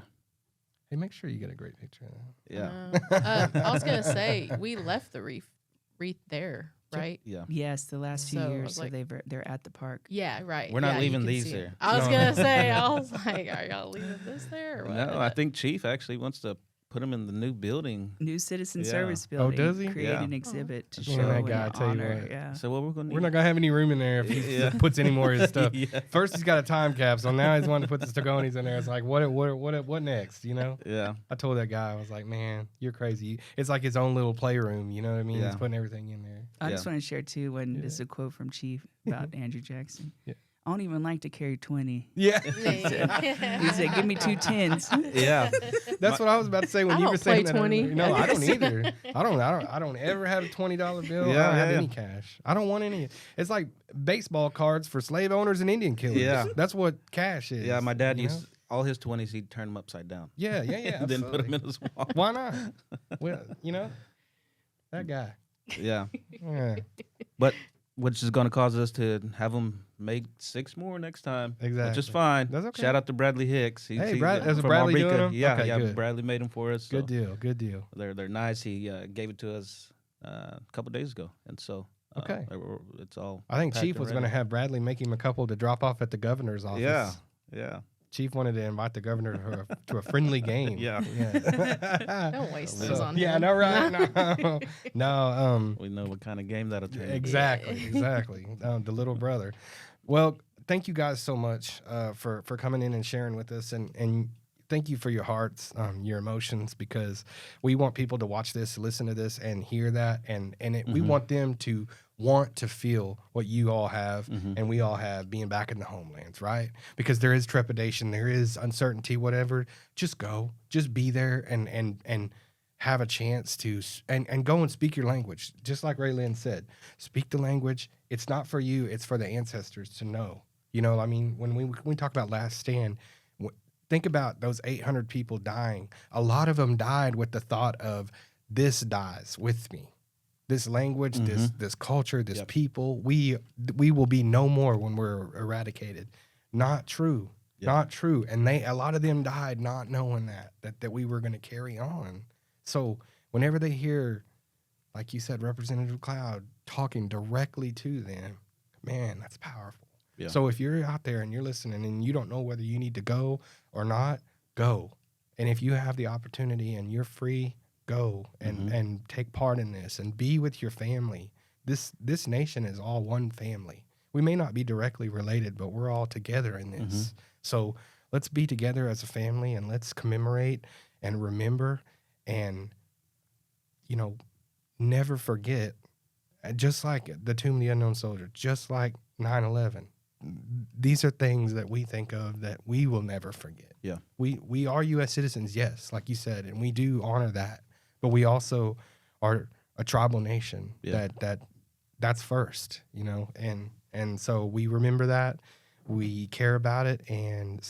Hey, make sure you get a great picture of that. Yeah. I was going to say, we left the wreath there, right? Yeah. Yes, the last few years, so they're at the park. Yeah, right. We're not leaving these there. I was going to say, are y'all leaving this there? Or what? No, I think Chief actually wants to put him in the new building. New citizen Yeah. service Oh, building. does he? Create Yeah. an exhibit to Man, show that and guy, I tell you honor. what. Yeah. So what we're going to We're not gonna have any room in there if he Yeah. puts any more of his stuff. Yeah. First, he's got a time capsule. Now he's wanting to put the Stagonis in there. It's like, what next? You know? Yeah. I told that guy, I was like, man, you're crazy. It's like his own little playroom. You know what I mean? Yeah. He's putting everything in there. I Yeah. just want to share too. This is a quote from Chief about Andrew Jackson. Yeah. I don't even like to carry 20. Yeah, He said, "Give me 2 10s." Yeah. that's what I was about to say when I you don't were saying play that. 20. No, I don't either. I don't ever have a $20 bill. I Yeah, don't have yeah. any cash. I don't want any. It's like baseball cards for slave owners and Indian killers. Yeah. That's what cash is. Yeah, my dad you know? used all his 20s, he'd turn them upside down. Yeah. And then put them absolutely. in his wall. Why not? Well, you know, that guy. Yeah. Yeah, But which is going to cause us to have them make 6 more next time. Which Exactly. is fine. That's okay. Shout out to Bradley Hicks. Hey, is from Bradley doing Albrica. them? Yeah, Okay, yeah. good. Bradley made them for us. So good deal. Good deal. They're nice. He gave it to us a couple days ago, and so Okay. it's all. I think packed Chief and was going to ready. have Bradley make him a couple to drop off at the governor's office. Yeah. Chief wanted to invite the governor to a friendly game. Yeah. Don't waste those on Yeah, him. no, right? No. We know what kind of game that'll turn. Exactly. The little brother. Well, thank you guys so much for coming in and sharing with us, and thank you for your hearts, your emotions, because we want people to watch this, listen to this, and hear that, and we want them to want to feel what you all have and we all have being back in the homelands, right? Because there is trepidation, there is uncertainty, whatever. Just go, just be there, and have a chance to and go and speak your language, just like RaeLynn said. Speak the language. It's not for you; it's for the ancestors to know. You know, I mean, when we talk about Last Stand, think about those 800 people dying. A lot of them died with the thought of, this dies with me. This language, this culture, this people, we will be no more when we're eradicated. Not true. Yep. Not true. And a lot of them died not knowing that we were going to carry on. So whenever they hear, like you said, Representative Cloud talking directly to them, man, that's powerful. Yeah. So if you're out there and you're listening and you don't know whether you need to go or not, go. And if you have the opportunity and you're free, go and take part in this and be with your family. This nation is all one family. We may not be directly related, but we're all together in this. So let's be together as a family and let's commemorate and remember and, you know, never forget. Just like the Tomb of the Unknown Soldier, just like 9/11. These are things that we think of that we will never forget. Yeah. We are U.S. citizens, yes, like you said, and we do honor that. But we also are a tribal nation that's first, you know, and so we remember that, we care about it, and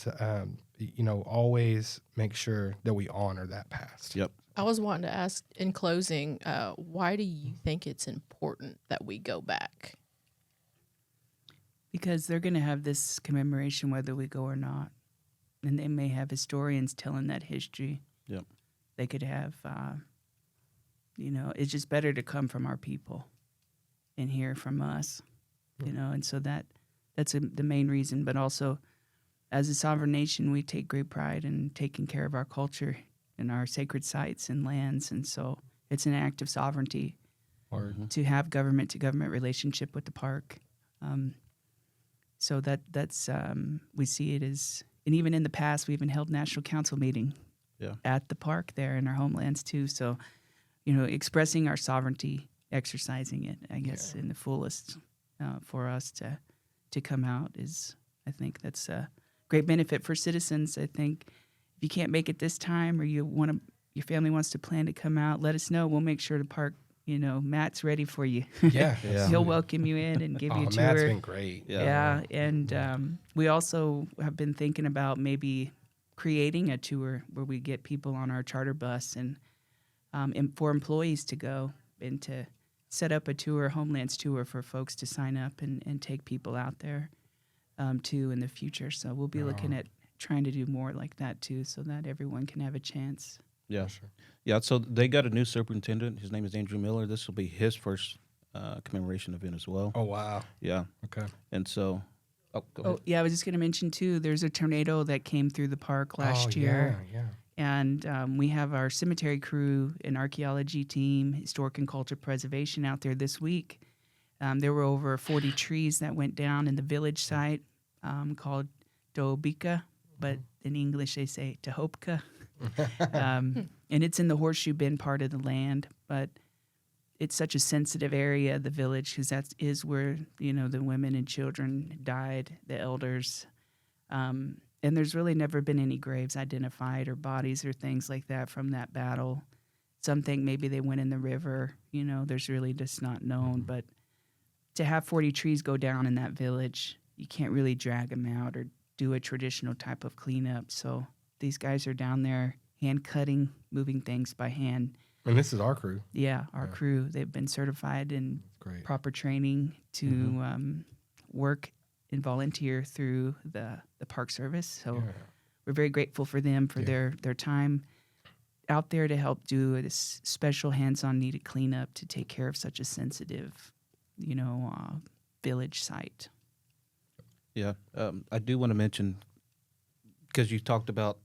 you know, always make sure that we honor that past. Yep. I was wanting to ask in closing, why do you think it's important that we go back? Because they're going to have this commemoration whether we go or not. And they may have historians telling that history. Yep. They could have, you know, it's just better to come from our people and hear from us, you know. And so that's the main reason. But also, as a sovereign nation, we take great pride in taking care of our culture and our sacred sites and lands. And so it's an act of sovereignty to have government-to-government relationship with the park. So that's we see it as, and even in the past, we even held national council meeting at the park there in our homelands too. So, you know, expressing our sovereignty, exercising it, I guess, in the fullest for us to come out is, I think that's a great benefit for citizens. I think if you can't make it this time or your family wants to plan to come out, let us know. We'll make sure the park, you know, Matt's ready for you. Yeah. He'll welcome you in and give you a tour. Matt's been great. Yeah. And we also have been thinking about maybe creating a tour where we get people on our charter bus and for employees to go and to set up a tour, Homelands tour for folks to sign up and take people out there too in the future. So we'll be looking at trying to do more like that too, so that everyone can have a chance. Yeah, sure. Yeah, so they got a new superintendent. His name is Andrew Miller. This will be his first commemoration event as well. Oh, wow. Yeah. Okay. And so, go ahead. Oh, yeah, I was just going to mention too, there's a tornado that came through the park last year. Yeah. And we have our cemetery crew and archaeology team, historic and culture preservation out there this week. There were over 40 trees that went down in the village site called Doobika, but in English they say Tahopka. And it's in the Horseshoe Bend part of the land, but it's such a sensitive area, the village, because that is where, the women and children died, the elders. And there's really never been any graves identified or bodies or things like that from that battle. Some think maybe they went in the river, there's really just not known. But to have 40 trees go down in that village, you can't really drag them out or do a traditional type of cleanup. So these guys are down there hand cutting, moving things by hand. And this is our crew. Yeah, our crew. They've been certified in proper training to work and volunteer through the Park Service. So we're very grateful for them for their time out there to help do this special hands-on needed cleanup to take care of such a sensitive, village site. Yeah, I do want to mention, because you talked about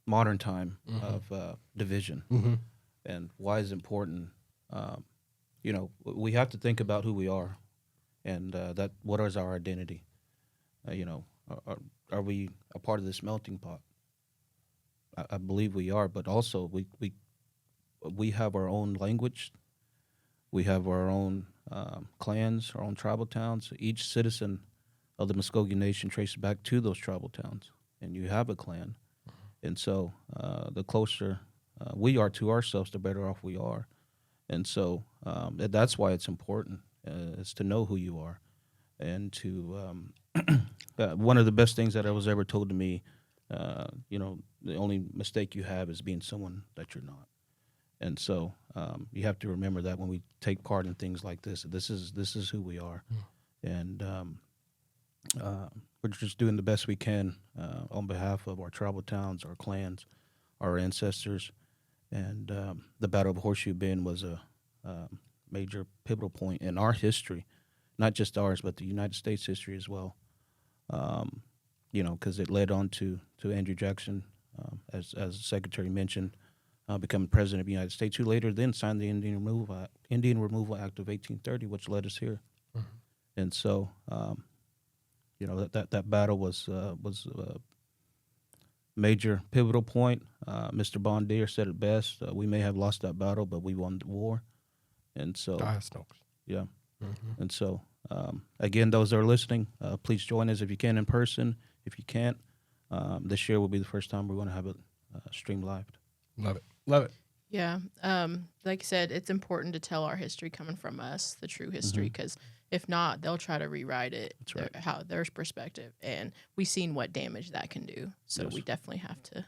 modern time of division and why it's important. We have to think about who we are and that what is our identity. Are we a part of this melting pot? I believe we are, but also we have our own language. We have our own clans, our own tribal towns. Each citizen of the Muscogee Nation traces back to those tribal towns, and you have a clan. And so the closer we are to ourselves, the better off we are. And so that's why it's important, is to know who you are. And to one of the best things that I was ever told to me, the only mistake you have is being someone that you're not. And so you have to remember that when we take part in things like this, this is who we are. And we're just doing the best we can on behalf of our tribal towns, our clans, our ancestors. And the Battle of Horseshoe Bend was a major pivotal point in our history, not just ours, but the United States history as well. Because it led on to Andrew Jackson, as the Secretary mentioned, becoming President of the United States, who later then signed the Indian Removal Act of 1830, which led us here. And so, that battle was a major pivotal point. Mr. Bondier said it best: we may have lost that battle, but we won the war. And so, yeah. And so, again, those that are listening, please join us if you can in person. If you can't, this year will be the first time we're going to have it streamed live. Love it. Yeah. Like I said, it's important to tell our history coming from us, the true history, because if not, they'll try to rewrite it their perspective. And we've seen what damage that can do. So we definitely have to,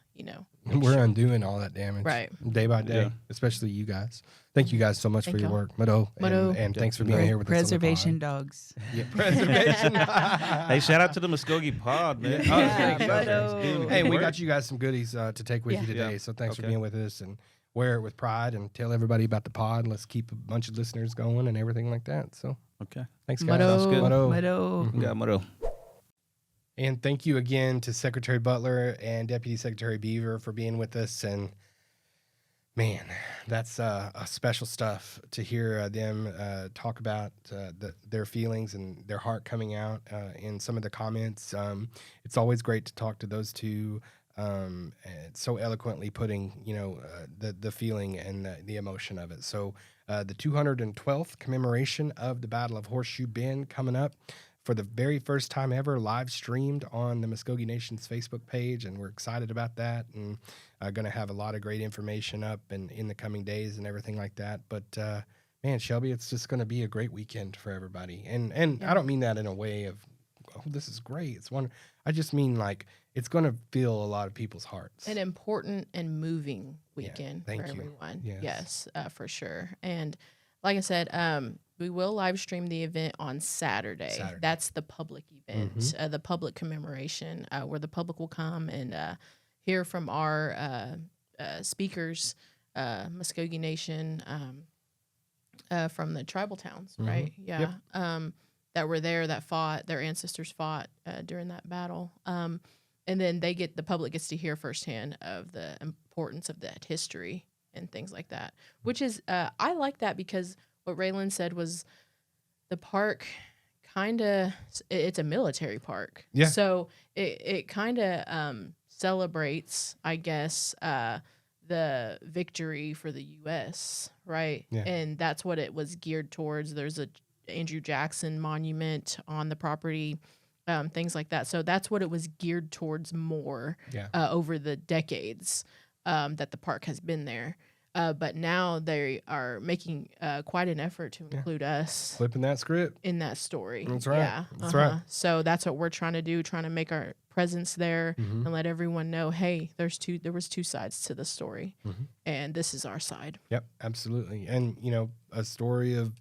We're undoing all that damage day by day, especially you guys. Thank you guys so much for your work, Mado. And thanks for being here with Preservation us. dogs. Yeah, Preservation. Hey, shout out to the Muscogee Pod, man. Hey, we got you guys some goodies to take with you today. So thanks for being with us, and wear it with pride and tell everybody about the pod. Let's keep a bunch of listeners going and everything like that. So, thanks, guys. Sounds good. Mado. And thank you again to Secretary Butler and Deputy Secretary Beaver for being with us. And man, that's special stuff to hear them talk about their feelings and their heart coming out in some of the comments. It's always great to talk to those two. So eloquently putting, the feeling and the emotion of it. So the 212th commemoration of the Battle of Horseshoe Bend coming up for the very first time ever, live streamed on the Muscogee Nation's Facebook page, and we're excited about that, and going to have a lot of great information up in the coming days and everything like that. But man, Shelby, it's just going to be a great weekend for everybody, and I don't mean that in a way of, oh, this is great. It's one. I just mean like it's going to fill a lot of people's hearts. An important and moving weekend for everyone. Yes, for sure. And like I said, we will live stream the event on Saturday. That's the public event, the public commemoration, where the public will come and hear from our speakers, Muscogee Nation, from the tribal towns, right? Yeah. Yep. That were there, that fought, their ancestors fought during that battle. and then the public gets to hear firsthand of the importance of that history and things like that, which is, I like that because what RaeLynn said was the park kind of, it's a military park. Yeah. So it kind of celebrates, I guess, the victory for the U.S., right? Yeah. And that's what it was geared towards. There's a Andrew Jackson monument on the property, things like that. So that's what it was geared towards more over the decades that the park has been there. But now they are making quite an effort to include us. Flipping that script. In that story. That's right. Yeah. That's right. So that's what we're trying to do, trying to make our presence there and let everyone know, hey, there was two sides to the story. And this is our side. Yep, absolutely. And, a story of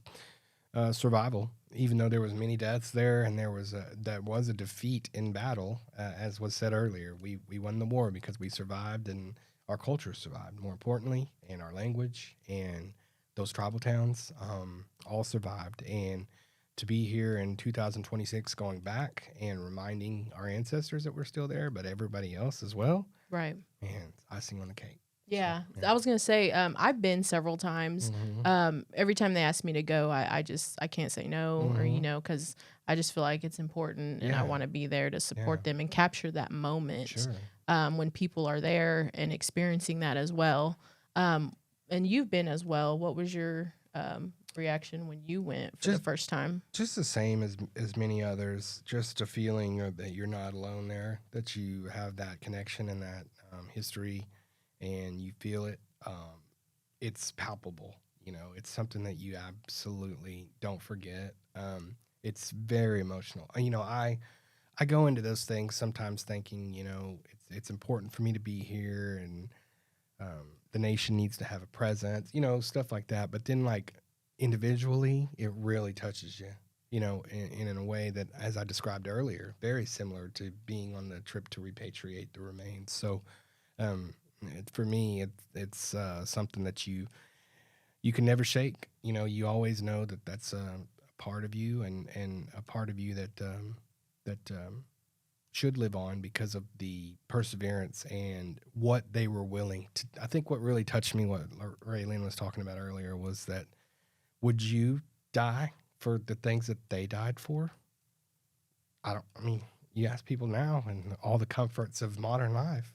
survival, even though there was many deaths there and there was a defeat in battle, as was said earlier. We won the war because we survived and our culture survived, more importantly, and our language and those tribal towns all survived. And to be here in 2026 going back and reminding our ancestors that we're still there, but everybody else as well. Right. Man, it's icing on the cake. Yeah. I was going to say, I've been several times. Every time they ask me to go, I can't say no or, because I just feel like it's important and I want to be there to support them and capture that moment. Sure. When people are there and experiencing that as well. And you've been as well. What was your reaction when you went for the first time? Just the same as many others. Just a feeling that you're not alone there, that you have that connection and that history, and you feel it. It's palpable. It's something that you absolutely don't forget. It's very emotional. I go into those things sometimes thinking, it's important for me to be here, and the nation needs to have a presence, stuff like that. But then, like, individually, it really touches you, in a way that, as I described earlier, very similar to being on the trip to repatriate the remains. So, for me, it's something that you can never shake. You always know that that's a part of you and a part of you that should live on because of the perseverance and what they were willing to. I think what really touched me, what RaeLynn was talking about earlier, was that, would you die for the things that they died for? You ask people now and all the comforts of modern life,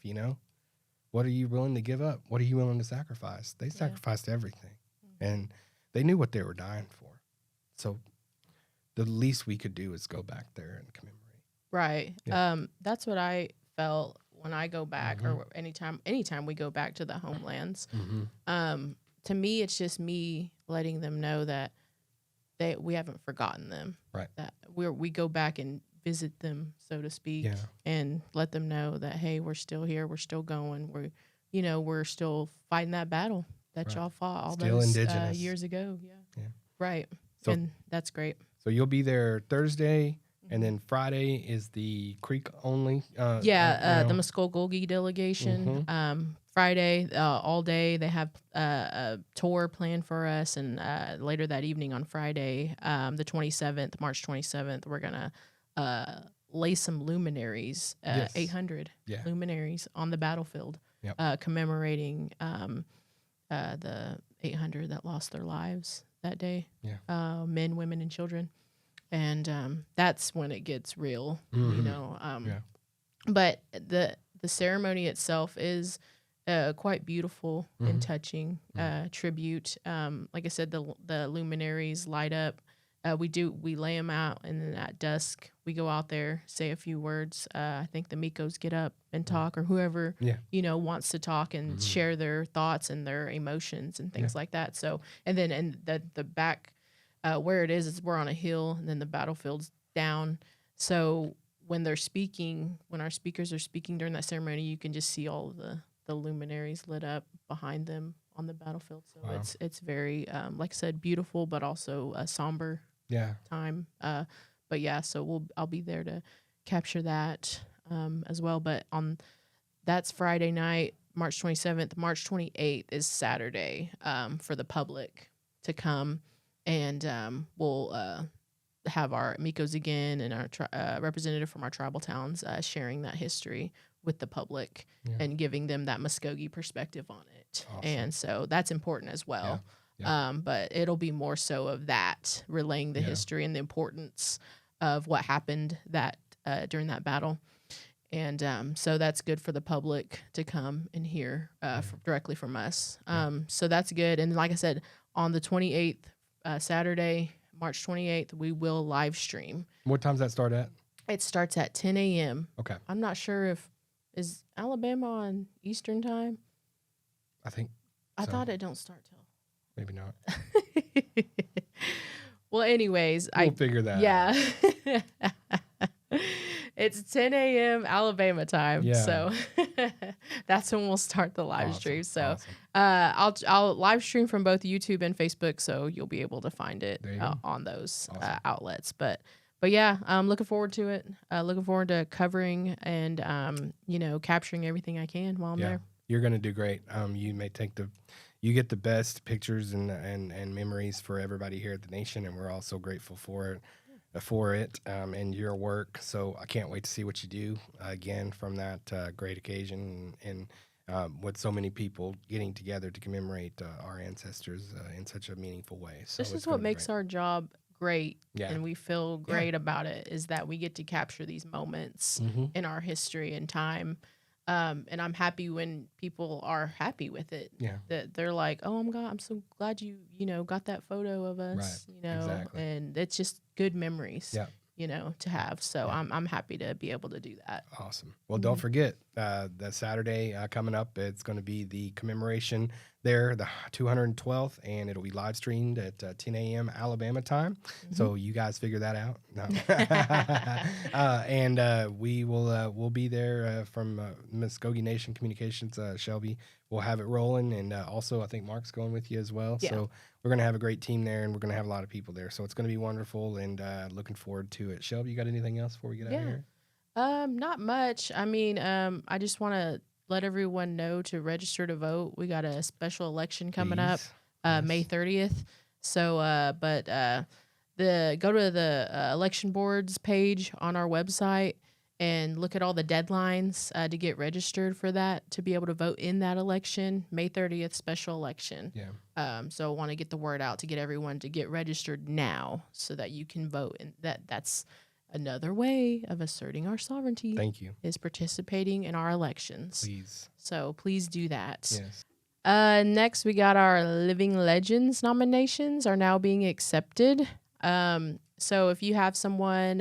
what are you willing to give up? What are you willing to sacrifice? They sacrificed everything, and they knew what they were dying for. So the least we could do is go back there and commemorate. Right. Yeah. That's what I felt when I go back, or anytime we go back to the homelands. To me, it's just me letting them know that we haven't forgotten them. Right. That we go back and visit them, so to speak, and let them know that, hey, we're still here, we're still going, we're still fighting that battle that y'all fought all still those indigenous. Years ago. Yeah. Right. So, and that's great. So you'll be there Thursday, and then Friday is the Creek only. The Muscogee delegation. Friday, all day, they have a tour planned for us, and later that evening on Friday, the 27th, March 27th, we're gonna lay some luminaries, 800 luminaries on the battlefield, commemorating the 800 that lost their lives that day, men, women, and children. And that's when it gets real, But the ceremony itself is quite beautiful and touching tribute. Like I said, the luminaries light up. We lay them out, and then at dusk we go out there, say a few words. I think the Mikos get up and talk, or whoever wants to talk and share their thoughts and their emotions and things like that. So, and then the back where it is we're on a hill, and then the battlefield's down. So when our speakers are speaking during that ceremony, you can just see all of the luminaries lit up behind them on the battlefield. So it's very, like I said, beautiful, but also a somber time. So I'll be there to capture that as well. But that's Friday night, March 27th. March 28th is Saturday for the public to come, and we'll have our Mikos again and our representative from our tribal towns sharing that history with the public and giving them that Muscogee perspective on it. Awesome. And so that's important as well. But it'll be more so of that, relaying the history and the importance of what happened that during that battle. And so that's good for the public to come and hear directly from us. So that's good. And like I said, on the 28th, Saturday, March 28th, we will live stream. What time's that start at? It starts at 10 a.m. Okay. I'm not sure is Alabama on Eastern time? I think I so. thought it don't start till. Maybe not. Well, anyways, We'll figure that out. It's 10 a.m. Alabama time. Yeah. So that's when we'll start the live stream. So awesome. I'll live stream from both YouTube and Facebook, so you'll be able to find it on those outlets. But yeah, I'm looking forward to it. Looking forward to covering and capturing everything I can while I'm there. You're gonna do great. You get the best pictures and memories for everybody here at the Nation, and we're all so grateful for it and your work. So I can't wait to see what you do again from that great occasion and with so many people getting together to commemorate our ancestors in such a meaningful way. So this is what makes our job great, and we feel great about it, is that we get to capture these moments in our history and time. And I'm happy when people are happy with it. Yeah. That they're like, "Oh, I'm so glad you got that photo of us." Right. Exactly. And it's just good memories. To have. So I'm happy to be able to do that. Awesome. Well, don't forget the Saturday coming up. It's going to be the commemoration there, the 212th, and it'll be live streamed at 10 a.m. Alabama time. So you guys figure that out. No. And we'll be there from Muscogee Nation Communications. Shelby will have it rolling, and also I think Mark's going with you as well. Yeah. So we're going to have a great team there, and we're going to have a lot of people there. So it's going to be wonderful, and looking forward to it. Shelby, you got anything else before we get out of here? Not much. I mean, I just want to let everyone know to register to vote. We got a special election coming up, May 30th. So, go to the election boards page on our website and look at all the deadlines to get registered for that, to be able to vote in that election, May 30th special election. Yeah. So I want to get the word out to get everyone to get registered now so that you can vote. And that's another way of asserting our sovereignty. Thank you. Is participating in our elections. Please. So please do that. Yes. Next, we got our Living Legends nominations are now being accepted. So if you have someone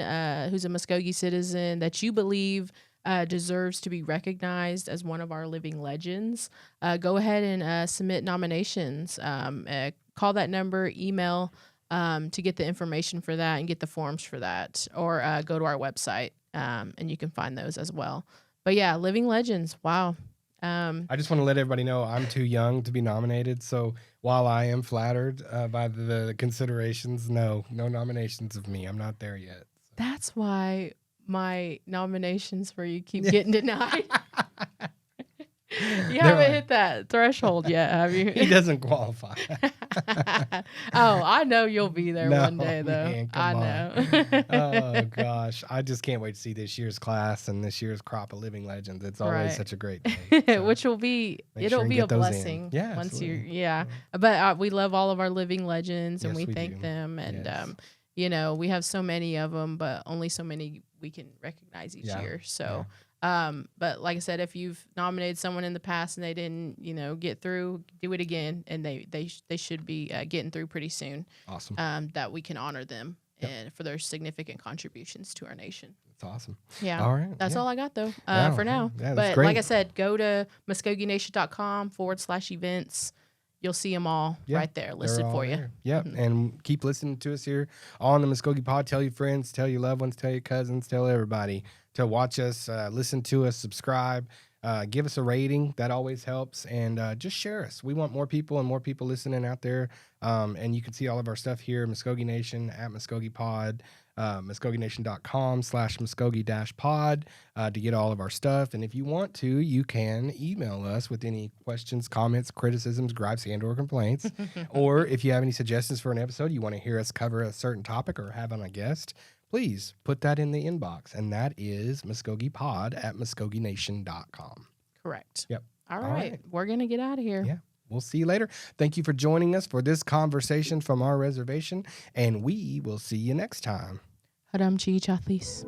who's a Muscogee citizen that you believe deserves to be recognized as one of our living legends, go ahead and submit nominations. Call that number, email to get the information for that and get the forms for that, or go to our website and you can find those as well. But yeah, living legends. Wow. I just want to let everybody know I'm too young to be nominated. So while I am flattered by the considerations, no nominations of me. I'm not there yet. So. That's why my nominations for you keep getting denied. You haven't hit that threshold yet, have you? He doesn't qualify. I know you'll be there one day, though. Man, I know. Oh, gosh. I just can't wait to see this year's class and this year's crop of living legends. It's always such a great day. So which will be, it'll be a blessing. Yeah, once absolutely. But we love all of our living legends, and Yes, we thank them. And, yes. We have so many of them, but only so many we can recognize each year. So. But like I said, if you've nominated someone in the past and they didn't, get through, do it again, and they should be getting through pretty soon. Awesome. That we can honor them and for their significant contributions to our nation. That's awesome. Yeah. All right. That's all I got though for now. Yeah, but great. like I said, go to MuscogeeNation.com/events. You'll see them all right there listed for you. Yep. Mm-hmm. And keep listening to us here on the Muscogee Pod. Tell your friends, tell your loved ones, tell your cousins, tell everybody to watch us, listen to us, subscribe, give us a rating. That always helps. And just share us. We want more people and more people listening out there. And you can see all of our stuff here, Muscogee Nation, at Muscogee Pod. MuscogeeNation.com/Muscogee-pod to get all of our stuff. And if you want to, you can email us with any questions, comments, criticisms, gripes, and or complaints. Or if you have any suggestions for an episode, you want to hear us cover a certain topic or have on a guest, please put that in the inbox. And that is MuscogeePod@MuscogeeNation.com. Correct. Yep. All right. We're going to get out of here. Yeah. We'll see you later. Thank you for joining us for this conversation from our reservation, and we will see you next time. Hadam chi chathis.